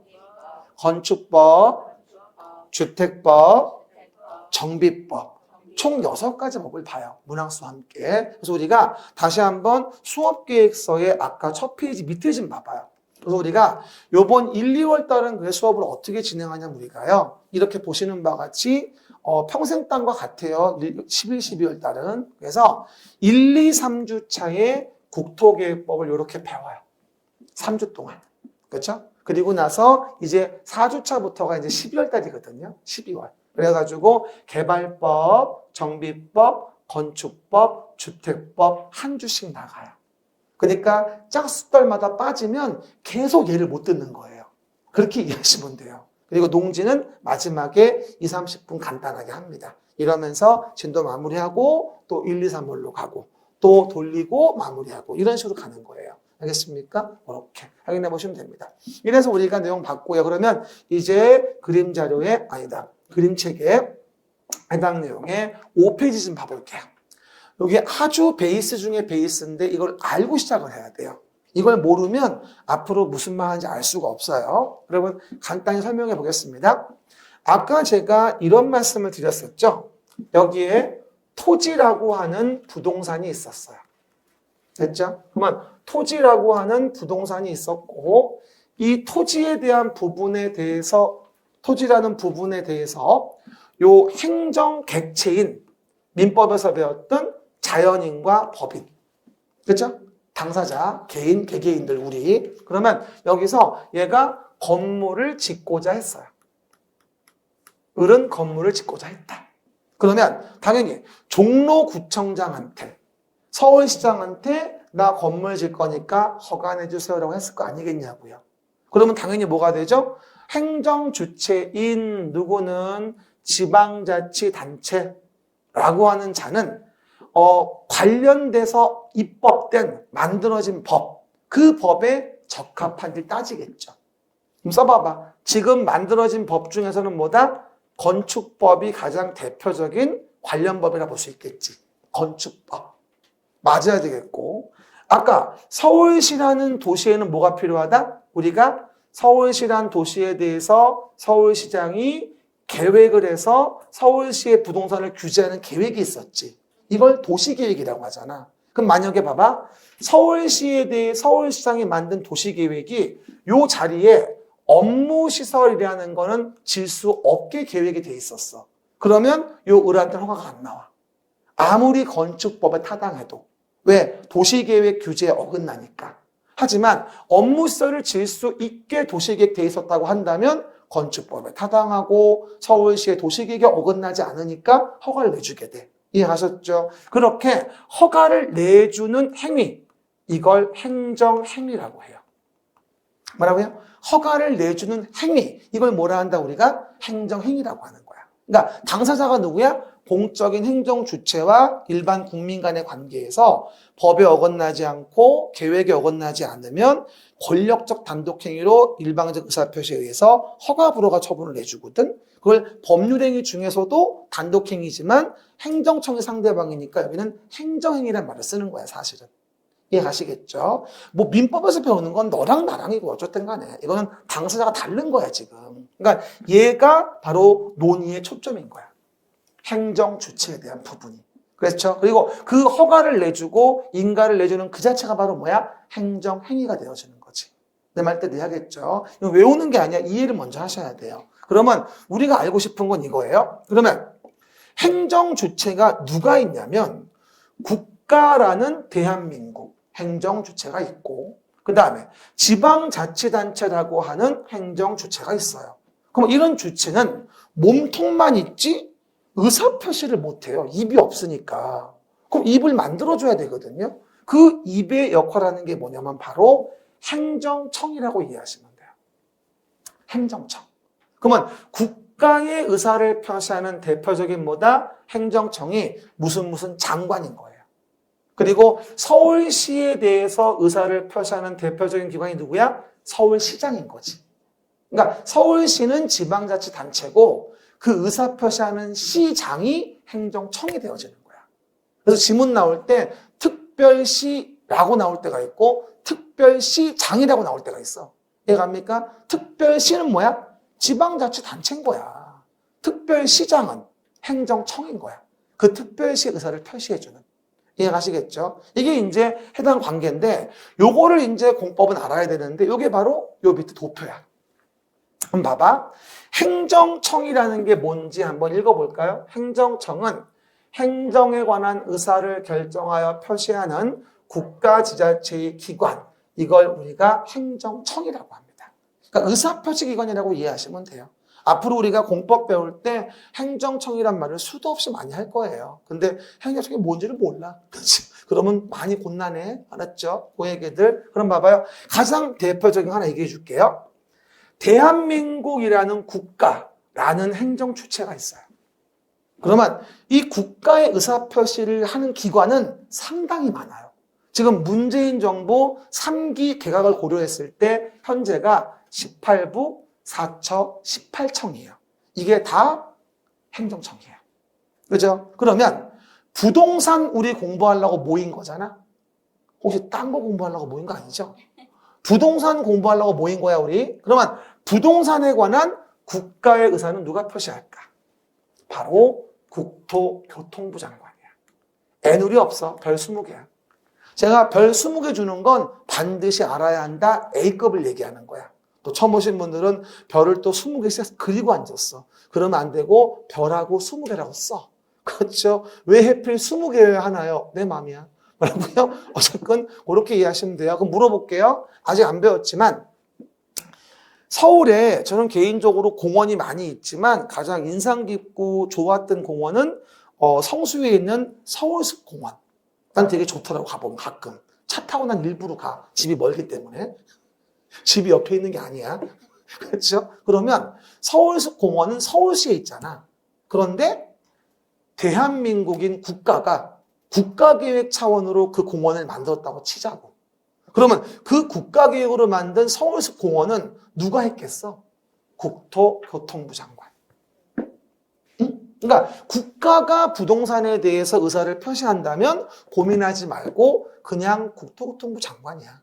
A: 건축법, 주택법, 정비법. 총 6가지 법을 봐요. 문항수와 함께. 그래서 우리가 다시 한번 수업계획서의 아까 첫 페이지 밑에 좀 봐봐요. 그래서 우리가 요번 1, 2월 달은 그 수업을 어떻게 진행하냐면 우리가요. 이렇게 보시는 바와 같이 평생땅과 같아요. 11, 12월 달은. 그래서 1, 2, 3주 차에 국토계획법을 이렇게 배워요. 3주 동안. 그렇죠? 그리고 나서 이제 4주 차부터가 이제 12월 달이거든요. 12월. 그래가지고 개발법, 정비법, 건축법, 주택법 한 주씩 나가요. 그러니까 짝수달마다 빠지면 계속 얘를 못 듣는 거예요. 그렇게 이해하시면 돼요. 그리고 농지는 마지막에 2, 30분 간단하게 합니다. 이러면서 진도 마무리하고 또 1, 2, 3월로 가고 또 돌리고 마무리하고 이런 식으로 가는 거예요. 알겠습니까? 이렇게 확인해 보시면 됩니다. 이래서 우리가 내용 봤고요. 그러면 이제 그림책에 해당 내용의 5페이지 좀 봐볼게요. 여기 아주 베이스 중에 베이스인데 이걸 알고 시작을 해야 돼요. 이걸 모르면 앞으로 무슨 말 하는지 알 수가 없어요. 여러분 간단히 설명해 보겠습니다. 아까 제가 이런 말씀을 드렸었죠. 여기에 토지라고 하는 부동산이 있었어요. 됐죠? 그러면 토지라고 하는 부동산이 있었고 이 토지에 대한 부분에 대해서 토지라는 부분에 대해서 요 행정 객체인 민법에서 배웠던 자연인과 법인. 그렇죠? 당사자, 개인, 개개인들 우리. 그러면 여기서 얘가 건물을 짓고자 했어요. 을은 건물을 짓고자 했다. 그러면 당연히 종로구청장한테 서울시장한테 나 건물 질 거니까 허가내 주세요라고 했을 거 아니겠냐고요. 그러면 당연히 뭐가 되죠? 행정주체인 누구는 지방자치단체라고 하는 자는 관련돼서 입법된 만들어진 법, 그 법에 적합한지 따지겠죠. 그럼 써봐봐. 지금 만들어진 법 중에서는 뭐다? 건축법이 가장 대표적인 관련 법이라 볼 수 있겠지. 건축법. 맞아야 되겠고. 아까 서울시라는 도시에는 뭐가 필요하다? 우리가 서울시라는 도시에 대해서 서울시장이 계획을 해서 서울시의 부동산을 규제하는 계획이 있었지. 이걸 도시계획이라고 하잖아. 그럼 만약에 봐봐. 서울시에 대해 서울시장이 만든 도시계획이 요 자리에 업무시설이라는 거는 질 수 없게 계획이 돼 있었어. 그러면 요 을한테는 허가가 안 나와. 아무리 건축법에 타당해도. 왜? 도시계획 규제에 어긋나니까. 하지만 업무시설을 질 수 있게 도시계획 돼 있었다고 한다면 건축법에 타당하고 서울시의 도시계획에 어긋나지 않으니까 허가를 내주게 돼. 이해하셨죠? 그렇게 허가를 내주는 행위, 이걸 행정행위라고 해요. 뭐라고요? 허가를 내주는 행위, 이걸 뭐라 한다 우리가? 행정행위라고 하는 거야. 그러니까 당사자가 누구야? 공적인 행정 주체와 일반 국민 간의 관계에서 법에 어긋나지 않고 계획에 어긋나지 않으면 권력적 단독행위로 일방적 의사표시에 의해서 허가 불허가 처분을 내주거든. 그걸 법률행위 중에서도 단독행위지만 행정청이 상대방이니까 여기는 행정행위란 말을 쓰는 거야 사실은. 이해가시겠죠? 뭐 민법에서 배우는 건 너랑 나랑이고 어쨌든 간에 이거는 당사자가 다른 거야 지금. 그러니까 얘가 바로 논의의 초점인 거야. 행정 주체에 대한 부분이. 그렇죠? 그리고 그 허가를 내주고 인가를 내주는 그 자체가 바로 뭐야? 행정행위가 되어지는 거지. 내 말 때 이해하겠죠? 이거 외우는 게 아니야. 이해를 먼저 하셔야 돼요. 그러면 우리가 알고 싶은 건 이거예요. 그러면 행정 주체가 누가 있냐면 국가라는 대한민국 행정 주체가 있고 그 다음에 지방자치단체라고 하는 행정 주체가 있어요. 그럼 이런 주체는 몸통만 있지 의사표시를 못해요. 입이 없으니까. 그럼 입을 만들어줘야 되거든요. 그 입의 역할하는 게 뭐냐면 바로 행정청이라고 이해하시면 돼요. 행정청. 그러면 국가의 의사를 표시하는 대표적인 뭐다? 행정청이 무슨 장관인 거예요. 그리고 서울시에 대해서 의사를 표시하는 대표적인 기관이 누구야? 서울시장인 거지. 그러니까 서울시는 지방자치단체고 그 의사표시하는 시장이 행정청이 되어지는 거야. 그래서 지문 나올 때 특별시라고 나올 때가 있고 특별시장이라고 나올 때가 있어. 이해갑니까? 특별시는 뭐야? 지방자치단체인 거야. 특별시장은 행정청인 거야. 그 특별시 의사를 표시해주는. 이해가시겠죠? 이게 이제 해당 관계인데 요거를 이제 공법은 알아야 되는데 요게 바로 요 밑에 도표야. 그럼 봐봐. 행정청이라는 게 뭔지 한번 읽어볼까요? 행정청은 행정에 관한 의사를 결정하여 표시하는 국가지자체의 기관. 이걸 우리가 행정청이라고 합니다. 그러니까 의사표시기관이라고 이해하시면 돼요. 앞으로 우리가 공법 배울 때 행정청이란 말을 수도 없이 많이 할 거예요. 근데 행정청이 뭔지를 몰라. 그러면 많이 곤란해. 알았죠? 그 얘기들. 그럼 봐봐요. 가장 대표적인 거 하나 얘기해 줄게요. 대한민국이라는 국가라는 행정 주체가 있어요. 그러면 이 국가의 의사표시를 하는 기관은 상당히 많아요. 지금 문재인 정부 3기 개각을 고려했을 때 현재가 18부, 4처, 18청이에요. 이게 다 행정청이에요. 그죠? 그러면 부동산 우리 공부하려고 모인 거잖아? 혹시 딴 거 공부하려고 모인 거 아니죠? 부동산 공부하려고 모인 거야, 우리. 그러면 부동산에 관한 국가의 의사는 누가 표시할까? 바로 국토교통부 장관이야. 애누리 없어. 별 20개야. 제가 별 20개 주는 건 반드시 알아야 한다. A급을 얘기하는 거야. 또 처음 오신 분들은 별을 또 20개씩 그리고 앉았어. 그러면 안 되고 별하고 20개라고 써. 그렇죠? 왜 하필 20개여야 하나요? 내 맘이야. 뭐라고요? 어쨌건 그렇게 이해하시면 돼요. 그럼 물어볼게요. 아직 안 배웠지만 서울에 저는 개인적으로 공원이 많이 있지만 가장 인상 깊고 좋았던 공원은 성수에 있는 서울숲공원. 난 되게 좋더라고 가보면 가끔. 차 타고 난 일부러 가. 집이 멀기 때문에. 집이 옆에 있는 게 아니야. 그렇죠? 그러면 서울숲공원은 서울시에 있잖아. 그런데 대한민국인 국가가 국가계획 차원으로 그 공원을 만들었다고 치자고. 그러면 그 국가계획으로 만든 서울숲공원은 누가 했겠어? 국토교통부 장관. 응? 그러니까 국가가 부동산에 대해서 의사를 표시한다면 고민하지 말고 그냥 국토교통부 장관이야.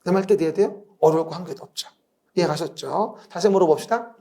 A: 내 말 때 이해돼야 돼요? 어려울 거 한 개도 없죠. 이해가셨죠? 다시 물어봅시다.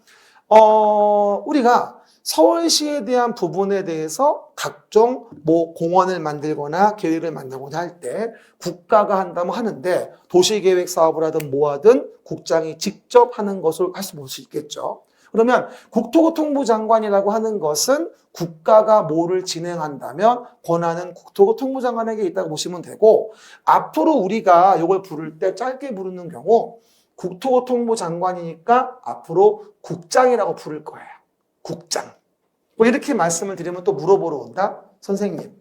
A: 우리가 서울시에 대한 부분에 대해서 각종 공원을 만들거나 계획을 만들거나 할 때 국가가 한다면 하는데 도시계획 사업을 하든 뭐 하든 국장이 직접 하는 것을 할 수 있겠죠. 그러면 국토교통부 장관이라고 하는 것은 국가가 뭐를 진행한다면 권한은 국토교통부 장관에게 있다고 보시면 되고 앞으로 우리가 이걸 부를 때 짧게 부르는 경우 국토교통부 장관이니까 앞으로 국장이라고 부를 거예요. 국장. 뭐 이렇게 말씀을 드리면 또 물어보러 온다? 선생님,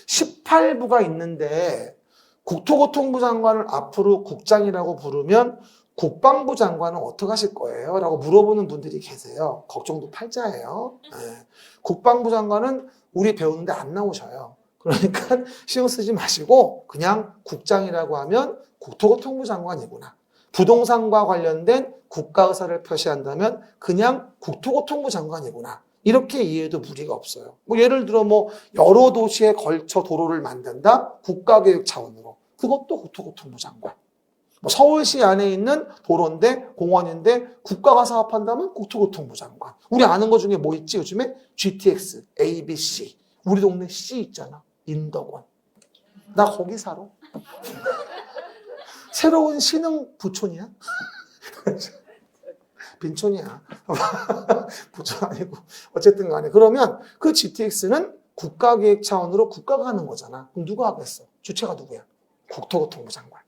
A: 18부가 있는데 국토교통부 장관을 앞으로 국장이라고 부르면 국방부 장관은 어떻게 하실 거예요? 라고 물어보는 분들이 계세요. 걱정도 팔자예요. 네. 국방부 장관은 우리 배우는데 안 나오셔요. 그러니까 신경 쓰지 마시고 그냥 국장이라고 하면 국토교통부 장관이구나. 부동산과 관련된 국가의사를 표시한다면 그냥 국토교통부 장관이구나. 이렇게 이해해도 무리가 없어요. 예를 들어 여러 도시에 걸쳐 도로를 만든다? 국가계획 차원으로. 그것도 국토교통부 장관. 서울시 안에 있는 도로인데 공원인데 국가가 사업한다면 국토교통부 장관. 우리 아는 것 중에 뭐 있지? 요즘에 GTX, ABC. 우리 동네 C 있잖아. 인덕원. 나 거기 살아. 새로운 신흥 부촌이야? 빈촌이야. 부촌 아니고. 어쨌든 간에. 그러면 그 GTX는 국가계획 차원으로 국가가 하는 거잖아. 그럼 누가 하겠어? 주체가 누구야? 국토교통부 장관.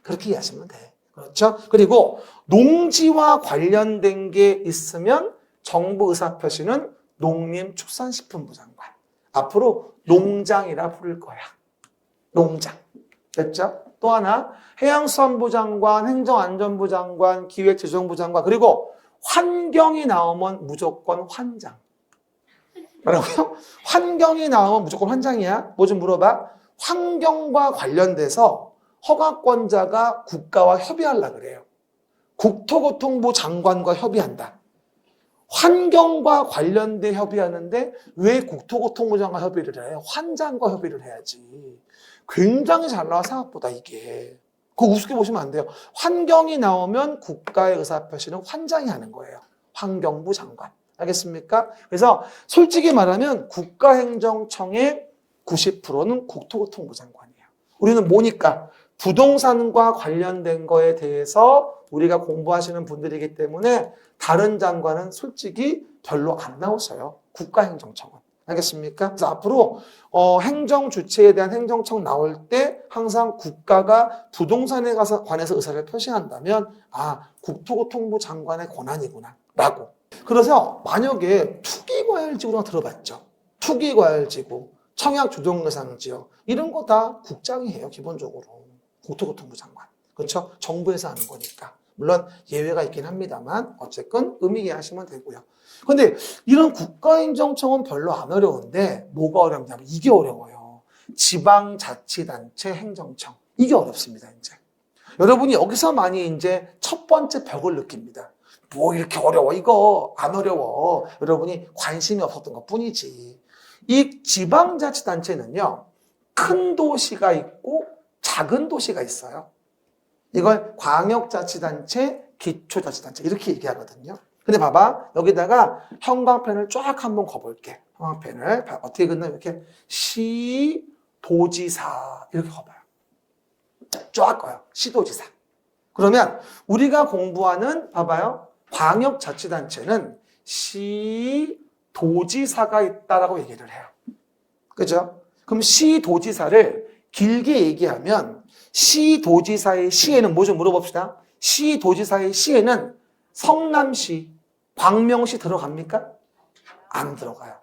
A: 그렇게 이해하시면 돼. 그렇죠? 그리고 농지와 관련된 게 있으면 정부 의사표시는 농림축산식품부 장관. 앞으로 농장이라 부를 거야. 농장. 됐죠? 또 하나 해양수산부 장관, 행정안전부 장관, 기획재정부 장관 그리고 환경이 나오면 무조건 환장. 뭐라고요? 환경이 나오면 무조건 환장이야. 뭐 좀 물어봐. 환경과 관련돼서 허가권자가 국가와 협의하려고 그래요. 국토교통부 장관과 협의한다. 환경과 관련돼 협의하는데 왜 국토교통부 장관 협의를 해? 환장과 협의를 해야지. 굉장히 잘 나와 생각보다 이게. 그거 우습게 보시면 안 돼요. 환경이 나오면 국가의 의사표시는 환장이 하는 거예요. 환경부 장관. 알겠습니까? 그래서 솔직히 말하면 국가행정청의 90%는 국토교통부 장관이에요. 우리는 뭐니까? 부동산과 관련된 거에 대해서 우리가 공부하시는 분들이기 때문에 다른 장관은 솔직히 별로 안 나오셔요. 국가행정청은. 알겠습니까? 그래서 앞으로 행정 주체에 대한 행정청 나올 때 항상 국가가 부동산에 관해서 의사를 표시한다면 국토교통부 장관의 권한이구나 라고. 그래서 만약에 투기과열지구나 들어봤죠. 투기과열지구, 청약조정대상지역 이런 거 다 국장이 해요. 기본적으로. 국토교통부 장관. 그렇죠? 정부에서 하는 거니까. 물론 예외가 있긴 합니다만 어쨌건 의미 이해하시면 되고요. 근데 이런 국가행정청은 별로 안 어려운데 뭐가 어렵냐면 이게 어려워요. 지방자치단체 행정청. 이게 어렵습니다, 이제. 여러분이 여기서 많이 이제 첫 번째 벽을 느낍니다. 뭐 이렇게 어려워? 이거 안 어려워. 여러분이 관심이 없었던 것 뿐이지. 이 지방자치단체는요, 큰 도시가 있고 작은 도시가 있어요. 이걸 광역자치단체, 기초자치단체 이렇게 얘기하거든요. 근데 봐봐. 여기다가 형광펜을 쫙 한번 거볼게. 형광펜을 어떻게 긋나 이렇게 시도지사 이렇게 거봐요. 쫙 꺼요. 시도지사. 그러면 우리가 공부하는 봐봐요. 광역자치단체는 시도지사가 있다라고 얘기를 해요. 그죠? 그럼 시도지사를 길게 얘기하면 시도지사의 시에는 뭐 좀 물어봅시다. 시도지사의 시에는 성남시, 광명시 들어갑니까? 안 들어가요.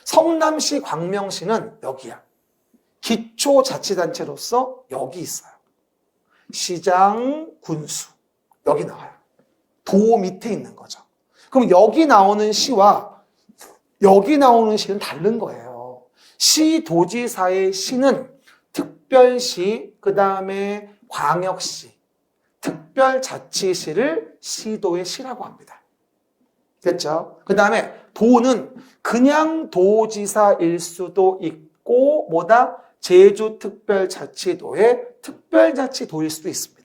A: 성남시, 광명시는 여기야. 기초자치단체로서 여기 있어요. 시장, 군수 여기 나와요. 도 밑에 있는 거죠. 그럼 여기 나오는 시와 여기 나오는 시는 다른 거예요. 시도지사의 시는 특별시, 그 다음에 광역시, 특별자치시를 시도의 시라고 합니다. 됐죠? 그 다음에 도는 그냥 도지사일 수도 있고 뭐다? 제주특별자치도의 특별자치도일 수도 있습니다.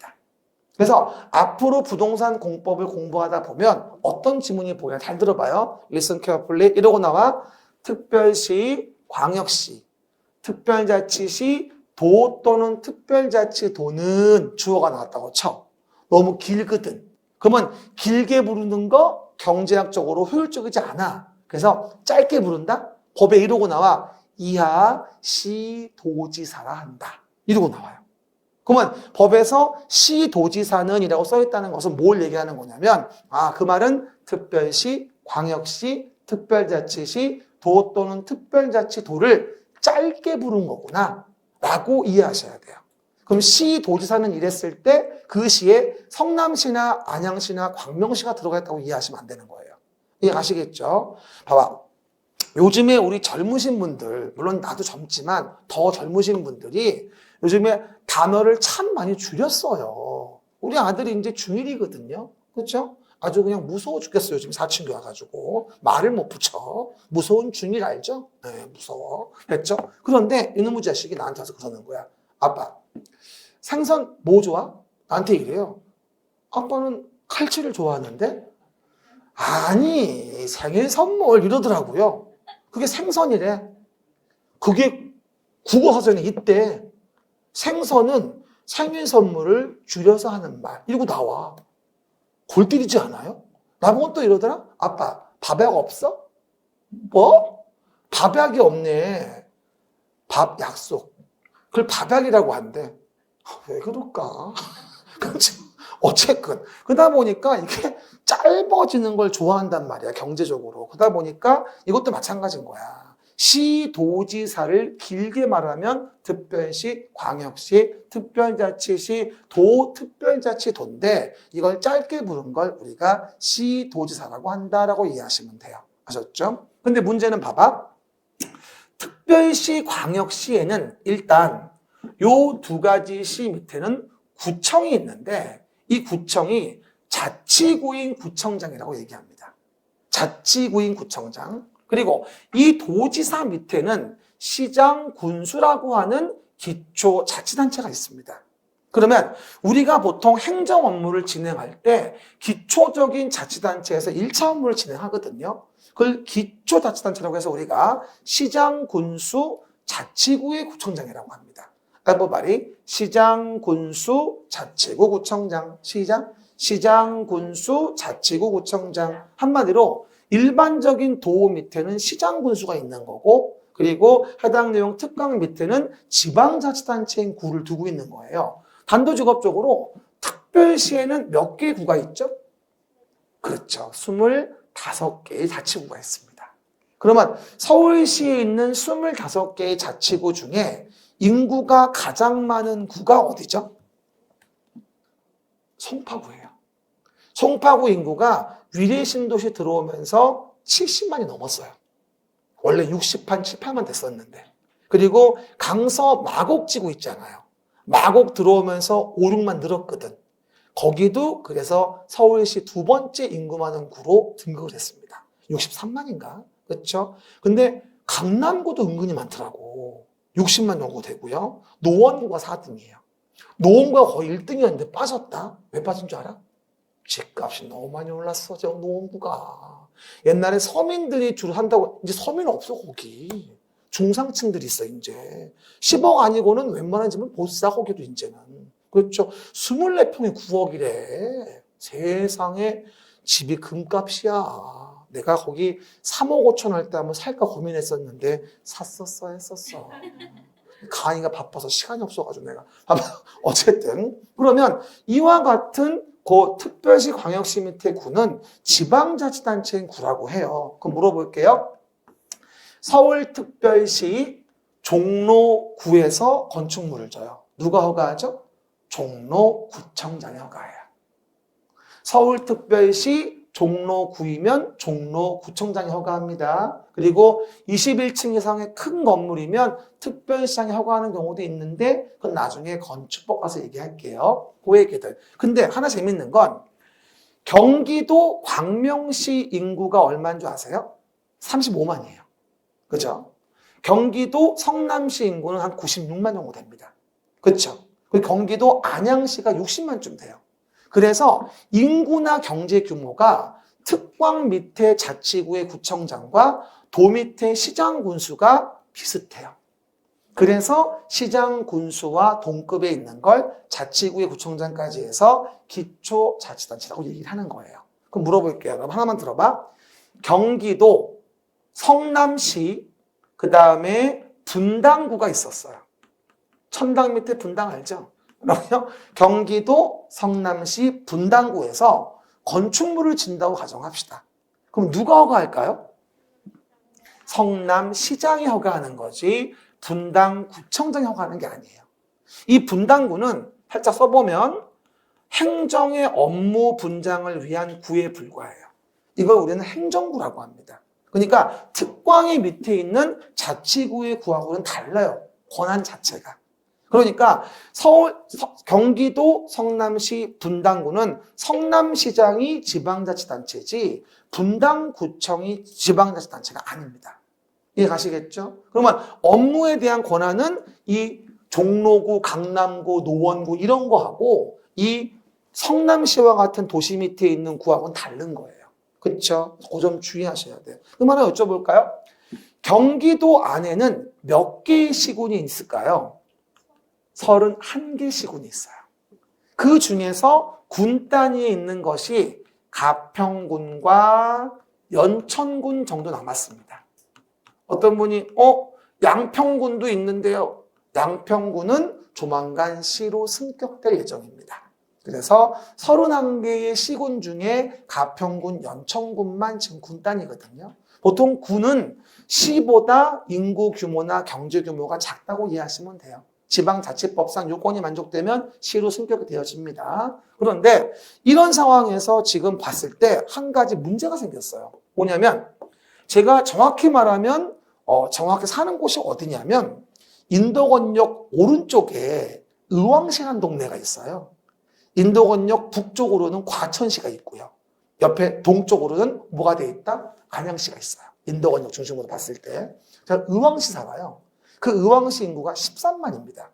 A: 그래서 앞으로 부동산 공법을 공부하다 보면 어떤 지문이 보여요? 잘 들어봐요. Listen carefully. 이러고 나와 특별시, 광역시, 특별자치시, 도 또는 특별자치도는 주어가 나왔다고 쳐. 너무 길거든. 그러면 길게 부르는 거 경제학적으로 효율적이지 않아. 그래서 짧게 부른다? 법에 이러고 나와 이하 시도지사라 한다. 이러고 나와요. 그러면 법에서 시도지사는 이라고 써있다는 것은 뭘 얘기하는 거냐면 그 말은 특별시, 광역시, 특별자치시, 도 또는 특별자치도를 짧게 부른 거구나 라고 이해하셔야 돼요. 그럼 시도지사는 이랬을 때 그 시에 성남시나 안양시나 광명시가 들어가 있다고 이해하시면 안 되는 거예요. 이해가시겠죠? 봐봐. 요즘에 우리 젊으신 분들, 물론 나도 젊지만 더 젊으신 분들이 요즘에 단어를 참 많이 줄였어요. 우리 아들이 이제 중1이거든요. 그렇죠? 아주 그냥 무서워 죽겠어요. 지금 사춘기 와가지고. 말을 못 붙여. 무서운 중1 알죠? 네, 무서워. 됐죠? 그런데 이놈의 자식이 나한테 와서 그러는 거야. 아빠, 생선 뭐 좋아? 나한테 이래요. 아빠는 칼치를 좋아하는데? 아니, 생일 선물 이러더라고요. 그게 생선이래. 그게 국어사전에 있대. 생선은 생일 선물을 줄여서 하는 말. 이러고 나와. 골 때리지 않아요? 나보고 또 이러더라? 아빠, 밥약 없어? 뭐? 밥약이 없네. 밥 약속. 그걸 밥약이라고 한대. 왜 그럴까? 어쨌든. 그러다 보니까 이게 짧아지는 걸 좋아한단 말이야, 경제적으로. 그러다 보니까 이것도 마찬가지인 거야. 시도지사를 길게 말하면 특별시, 광역시, 특별자치시, 도, 특별자치도인데 이걸 짧게 부른 걸 우리가 시도지사라고 한다라고 이해하시면 돼요. 아셨죠? 근데 문제는 봐봐. 특별시, 광역시에는 일단 요 두 가지 시 밑에는 구청이 있는데 이 구청이 자치구인 구청장이라고 얘기합니다. 자치구인 구청장. 그리고 이 도지사 밑에는 시장 군수라고 하는 기초자치단체가 있습니다. 그러면 우리가 보통 행정 업무를 진행할 때 기초적인 자치단체에서 1차 업무를 진행하거든요. 그걸 기초자치단체라고 해서 우리가 시장, 군수, 자치구의 구청장이라고 합니다. 그러니까 말이 시장, 군수, 자치구, 구청장, 시장, 군수, 자치구, 구청장. 한마디로 일반적인 도 밑에는 시장, 군수가 있는 거고, 그리고 해당 내용 특강 밑에는 지방자치단체인 구를 두고 있는 거예요. 단도직업적으로 특별시에는 몇 개의 구가 있죠? 그렇죠. 25개의 자치구가 있습니다. 그러면 서울시에 있는 25개의 자치구 중에 인구가 가장 많은 구가 어디죠? 송파구예요. 송파구 인구가 위례신도시 들어오면서 70만이 넘었어요. 원래 60한 7, 8만 됐었는데. 그리고 강서 마곡지구 있잖아요. 마곡 들어오면서 5, 6만 늘었거든. 거기도 그래서 서울시 두 번째 인구 많은 구로 등극을 했습니다. 63만인가? 그렇죠? 근데 강남구도 은근히 많더라고. 60만 정도 되고요. 노원구가 4등이에요. 노원구가 거의 1등이었는데 빠졌다? 왜 빠진 줄 알아? 집값이 너무 많이 올랐어, 저 노원구가. 옛날에 서민들이 주로 산다고, 이제 서민 없어, 거기. 중상층들이 있어, 이제. 10억 아니고는 웬만한 집은 못 사, 거기도 이제는. 그렇죠. 24평에 9억이래. 세상에 집이 금값이야. 내가 거기 3억 5천 할 때 한번 살까 고민했었는데, 샀었어, 했었어. 강의가 바빠서 시간이 없어가지고 내가. 어쨌든. 그러면 이와 같은 그 특별시 광역시 밑에 구는 지방자치단체인 구라고 해요. 그럼 물어볼게요. 서울특별시 종로구에서 건축물을 져요. 누가 허가하죠? 종로구청장이 허가해요. 서울특별시 종로구이면 종로구청장이 허가합니다. 그리고 21층 이상의 큰 건물이면 특별시장이 허가하는 경우도 있는데 그건 나중에 건축법 가서 얘기할게요. 그 얘기들. 근데 하나 재밌는 건 경기도 광명시 인구가 얼마인 줄 아세요? 35만이에요. 그죠? 경기도 성남시 인구는 한 96만 정도 됩니다. 그렇죠? 그리고 경기도 안양시가 60만쯤 돼요. 그래서 인구나 경제 규모가 특광 밑에 자치구의 구청장과 도 밑에 시장 군수가 비슷해요. 그래서 시장 군수와 동급에 있는 걸 자치구의 구청장까지 해서 기초자치단체라고 얘기를 하는 거예요. 그럼 물어볼게요. 그럼 하나만 들어봐. 경기도 성남시, 그 다음에 분당구가 있었어요. 천당 밑에 분당 알죠? 그러면 경기도 성남시 분당구에서 건축물을 진다고 가정합시다. 그럼 누가 허가할까요? 성남시장이 허가하는 거지 분당구청장이 허가하는 게 아니에요. 이 분당구는 살짝 써보면 행정의 업무 분장을 위한 구에 불과해요. 이걸 우리는 행정구라고 합니다. 그러니까 특광이 밑에 있는 자치구의 구하고는 달라요. 권한 자체가. 그러니까 경기도 성남시 분당구는 성남시장이 지방자치단체지 분당구청이 지방자치단체가 아닙니다. 이해 가시겠죠? 그러면 업무에 대한 권한은 이 종로구, 강남구, 노원구 이런 거하고 이 성남시와 같은 도시 밑에 있는 구하고는 다른 거예요. 그렇죠? 그 점 주의하셔야 돼요. 그럼 하나 여쭤볼까요? 경기도 안에는 몇 개의 시군이 있을까요? 31개 시군이 있어요. 그 중에서 군 단위에 있는 것이 가평군과 연천군 정도 남았습니다. 어떤 분이 양평군도 있는데요. 양평군은 조만간 시로 승격될 예정입니다. 그래서 31개의 시군 중에 가평군, 연천군만 지금 군 단위거든요. 보통 군은 시보다 인구 규모나 경제 규모가 작다고 이해하시면 돼요. 지방자치법상 요건이 만족되면 시로 승격이 되어집니다. 그런데 이런 상황에서 지금 봤을 때 한 가지 문제가 생겼어요. 뭐냐면 제가 정확히 말하면 정확히 사는 곳이 어디냐면 인덕원역 오른쪽에 의왕시라는 동네가 있어요. 인도권역 북쪽으로는 과천시가 있고요. 옆에 동쪽으로는 뭐가 돼 있다? 안양시가 있어요. 인도권역 중심으로 봤을 때. 제가 의왕시 살아요. 그 의왕시 인구가 13만입니다.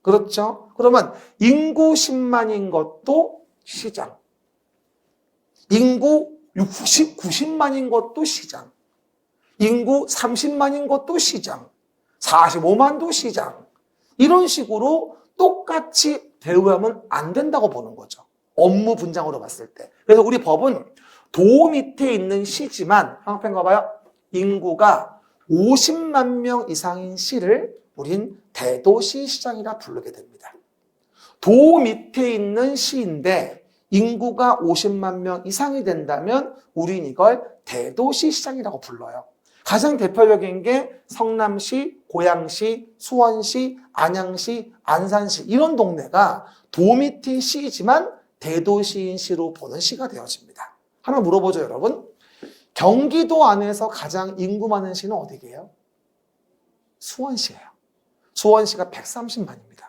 A: 그렇죠? 그러면 인구 10만인 것도 시장. 인구 90만인 것도 시장. 인구 30만인 것도 시장. 45만도 시장. 이런 식으로 똑같이 대우하면 안 된다고 보는 거죠. 업무 분장으로 봤을 때. 그래서 우리 법은 도 밑에 있는 시지만, 한국편 봐요. 인구가 50만 명 이상인 시를 우린 대도시 시장이라 부르게 됩니다. 도 밑에 있는 시인데 인구가 50만 명 이상이 된다면 우린 이걸 대도시 시장이라고 불러요. 가장 대표적인 게 성남시, 고양시, 수원시, 안양시, 안산시 이런 동네가 도 밑의 시이지만 대도시인 시로 보는 시가 되어집니다. 하나 물어보죠, 여러분. 경기도 안에서 가장 인구 많은 시는 어디게요? 수원시예요. 수원시가 130만입니다.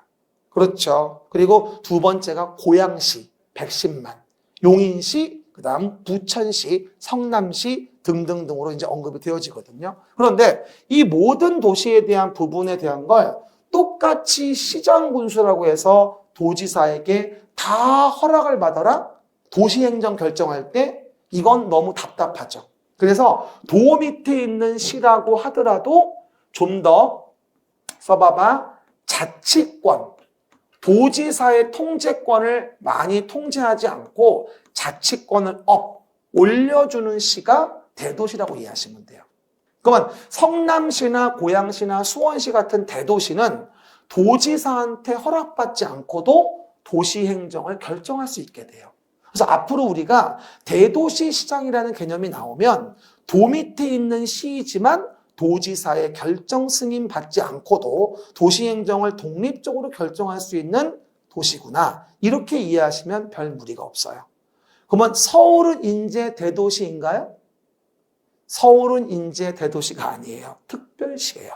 A: 그렇죠. 그리고 두 번째가 고양시 110만, 용인시, 그다음 부천시, 성남시 등등등으로 이제 언급이 되어지거든요. 그런데 이 모든 도시에 대한 부분에 대한 걸 똑같이 시장 군수라고 해서 도지사에게 다 허락을 받아라 도시행정 결정할 때 이건 너무 답답하죠. 그래서 도 밑에 있는 시라고 하더라도 좀 더 써봐봐. 자치권, 도지사의 통제권을 많이 통제하지 않고 자치권을 올려주는 시가 대도시라고 이해하시면 돼요. 그러면 성남시나 고양시나 수원시 같은 대도시는 도지사한테 허락받지 않고도 도시행정을 결정할 수 있게 돼요. 그래서 앞으로 우리가 대도시 시장이라는 개념이 나오면 도 밑에 있는 시이지만 도지사의 결정 승인 받지 않고도 도시행정을 독립적으로 결정할 수 있는 도시구나. 이렇게 이해하시면 별 무리가 없어요. 그러면 서울은 인제 대도시인가요? 서울은 인제 대도시가 아니에요. 특별시예요.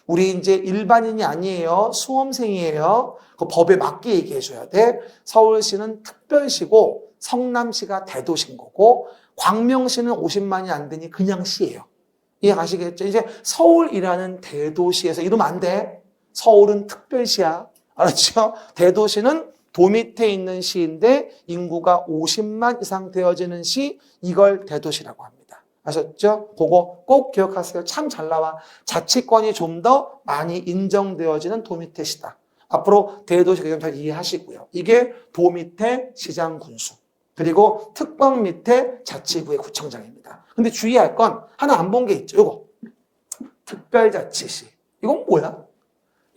A: 우리 이제 일반인이 아니에요. 수험생이에요. 그 법에 맞게 얘기해 줘야 돼. 서울시는 특별시고 성남시가 대도시인 거고 광명시는 50만이 안 되니 그냥 시예요. 이해 가시겠죠? 이제 서울이라는 대도시에서 이러면 안 돼. 서울은 특별시야. 알았죠? 대도시는 도 밑에 있는 시인데 인구가 50만 이상 되어지는 시, 이걸 대도시라고 합니다. 아셨죠? 그거 꼭 기억하세요. 참 잘 나와. 자치권이 좀 더 많이 인정되어지는 도 밑에 시다. 앞으로 대도시 개념 잘 이해하시고요. 이게 도 밑에 시장 군수. 그리고 특광 밑에 자치구의 구청장입니다. 근데 주의할 건 하나 안 본 게 있죠. 이거 특별자치시. 이건 뭐야?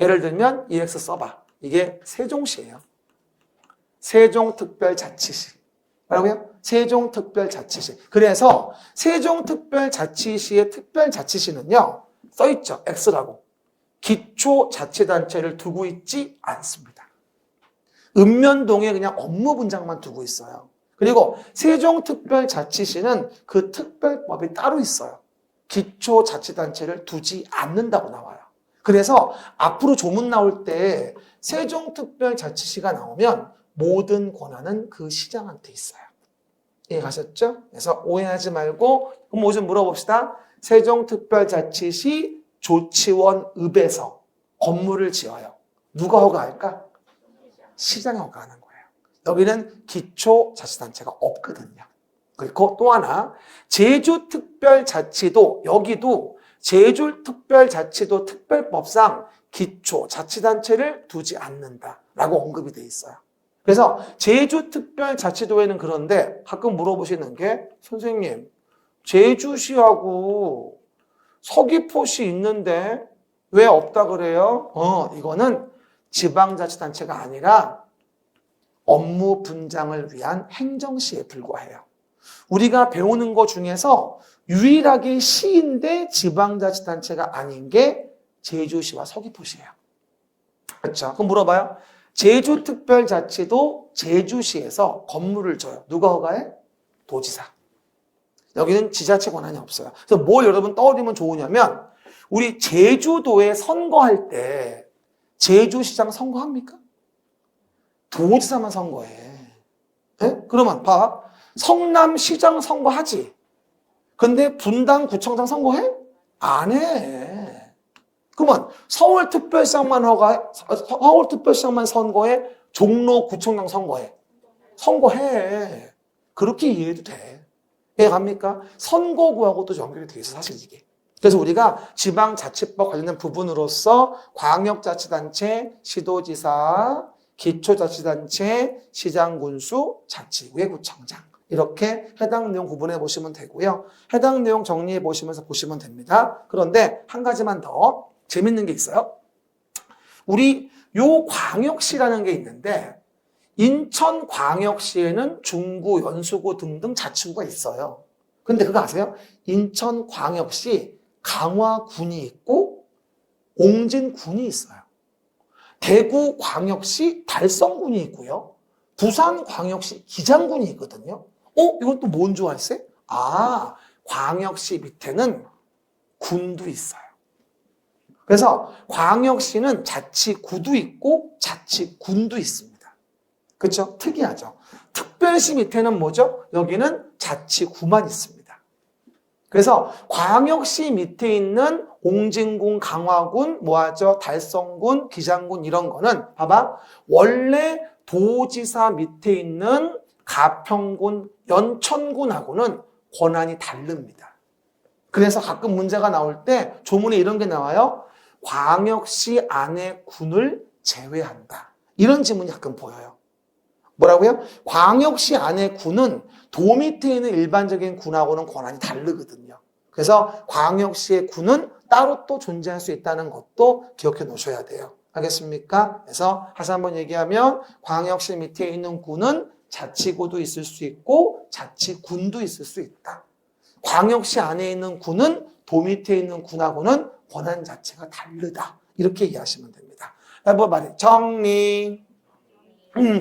A: 예를 들면 EX 써봐. 이게 세종시예요. 세종특별자치시. 뭐라고요? 세종특별자치시. 그래서 세종특별자치시의 특별자치시는요. 써있죠. X라고. 기초자치단체를 두고 있지 않습니다. 읍면동에 그냥 업무 분장만 두고 있어요. 그리고 세종특별자치시는 그 특별법이 따로 있어요. 기초자치단체를 두지 않는다고 나와요. 그래서 앞으로 조문 나올 때 세종특별자치시가 나오면 모든 권한은 그 시장한테 있어요. 이해 가셨죠? 그래서 오해하지 말고 그럼 뭐 좀 물어봅시다. 세종특별자치시 조치원 읍에서 건물을 지어요. 누가 허가할까? 시장이 허가하는 거예요. 여기는 기초자치단체가 없거든요. 그리고 또 하나 제주특별자치도 여기도 제주특별자치도 특별법상 기초자치단체를 두지 않는다라고 언급이 돼 있어요. 그래서 제주특별자치도에는 그런데 가끔 물어보시는 게 선생님 제주시하고 서귀포시 있는데 왜 없다 그래요? 이거는 지방자치단체가 아니라 업무 분장을 위한 행정시에 불과해요. 우리가 배우는 것 중에서 유일하게 시인데 지방자치단체가 아닌 게 제주시와 서귀포시예요. 그렇죠? 그럼 물어봐요. 제주특별자치도 제주시에서 건물을 줘요. 누가 허가해? 도지사. 여기는 지자체 권한이 없어요. 그래서 뭘 여러분 떠올리면 좋으냐면 우리 제주도에 선거할 때 제주시장 선거합니까? 도지사만 선거해. 예? 그러면 봐. 성남시장 선거하지. 근데 분당구청장 선거해? 안 해. 그러면 서울특별시장만 선거해? 종로구청장 선거해? 선거해. 그렇게 이해해도 돼. 이해갑니까? 선거구하고 또 연결이 돼 있어, 사실 이게. 그래서 우리가 지방자치법 관련된 부분으로서 광역자치단체, 시도지사, 기초자치단체, 시장군수, 자치구의 구청장 이렇게 해당 내용 구분해 보시면 되고요. 해당 내용 정리해 보시면서 보시면 됩니다. 그런데 한 가지만 더 재밌는 게 있어요. 우리 요 광역시라는 게 있는데 인천광역시에는 중구, 연수구 등등 자치구가 있어요. 근데 그거 아세요? 인천광역시 강화군이 있고 옹진군이 있어요. 대구광역시 달성군이 있고요. 부산광역시 기장군이 있거든요. 이건 또 뭔 줄 아세요? 광역시 밑에는 군도 있어요. 그래서 광역시는 자치구도 있고 자치군도 있습니다. 그렇죠? 특이하죠. 특별시 밑에는 뭐죠? 여기는 자치구만 있습니다. 그래서 광역시 밑에 있는 옹진군, 강화군, 뭐하죠? 달성군, 기장군 이런 거는 봐봐. 원래 도지사 밑에 있는 가평군, 연천군하고는 권한이 다릅니다. 그래서 가끔 문제가 나올 때 조문에 이런 게 나와요. 광역시 안에 군을 제외한다. 이런 지문이 가끔 보여요. 뭐라고요? 광역시 안에 군은 도 밑에 있는 일반적인 군하고는 권한이 다르거든요. 그래서 광역시의 군은 따로 또 존재할 수 있다는 것도 기억해 놓으셔야 돼요. 알겠습니까? 그래서 다시 한번 얘기하면 광역시 밑에 있는 군은 자치구도 있을 수 있고 자치군도 있을 수 있다. 광역시 안에 있는 군은 도 밑에 있는 군하고는 권한 자체가 다르다. 이렇게 이해하시면 됩니다. 한번 말해. 정리.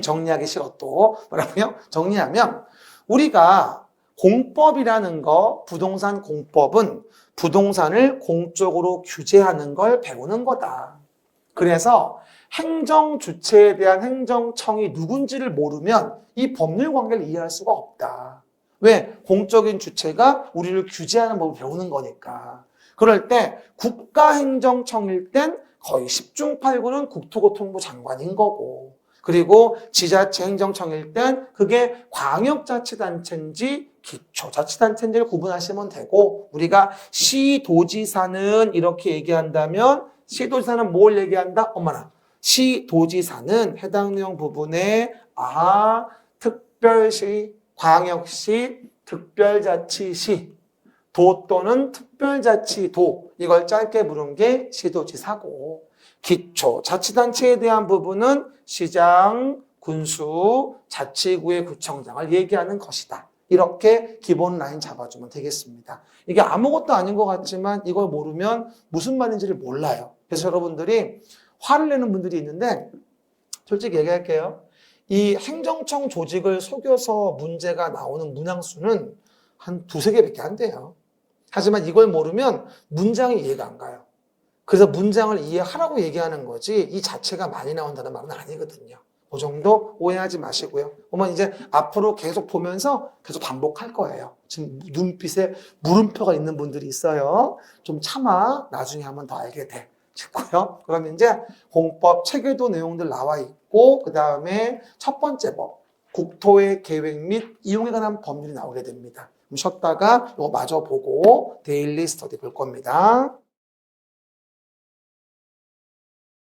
A: 정리하기 싫어 또. 뭐라고요? 정리하면 우리가 공법이라는 거, 부동산 공법은 부동산을 공적으로 규제하는 걸 배우는 거다. 그래서 행정 주체에 대한 행정청이 누군지를 모르면 이 법률 관계를 이해할 수가 없다. 왜? 공적인 주체가 우리를 규제하는 법을 배우는 거니까. 그럴 때 국가행정청일 땐 거의 10중 8구는 국토교통부 장관인 거고, 그리고 지자체 행정청일 땐 그게 광역자치단체인지 기초자치단체인지를 구분하시면 되고, 우리가 시도지사는 이렇게 얘기한다면 시도지사는 뭘 얘기한다? 어머나. 시도지사는 해당 내용 부분에 특별시, 광역시, 특별자치시, 도 또는 특별자치도 이걸 짧게 부른 게 시도지사고, 기초자치단체에 대한 부분은 시장, 군수, 자치구의 구청장을 얘기하는 것이다. 이렇게 기본 라인 잡아주면 되겠습니다. 이게 아무것도 아닌 것 같지만 이걸 모르면 무슨 말인지를 몰라요. 그래서 여러분들이 화를 내는 분들이 있는데 솔직히 얘기할게요. 이 행정청 조직을 속여서 문제가 나오는 문항수는 한 두세 개밖에 안 돼요. 하지만 이걸 모르면 문장이 이해가 안 가요. 그래서 문장을 이해하라고 얘기하는 거지 이 자체가 많이 나온다는 말은 아니거든요. 그 정도 오해하지 마시고요. 그러면 이제 앞으로 계속 보면서 계속 반복할 거예요. 지금 눈빛에 물음표가 있는 분들이 있어요. 좀 참아. 나중에 하면 더 알게 돼. 됐고요. 그러면 이제 공법 체계도 내용들 나와 있고 그 다음에 첫 번째 법 국토의 계획 및 이용에 관한 법률이 나오게 됩니다. 그럼 쉬었다가 이거 마저 보고 데일리 스터디 볼 겁니다.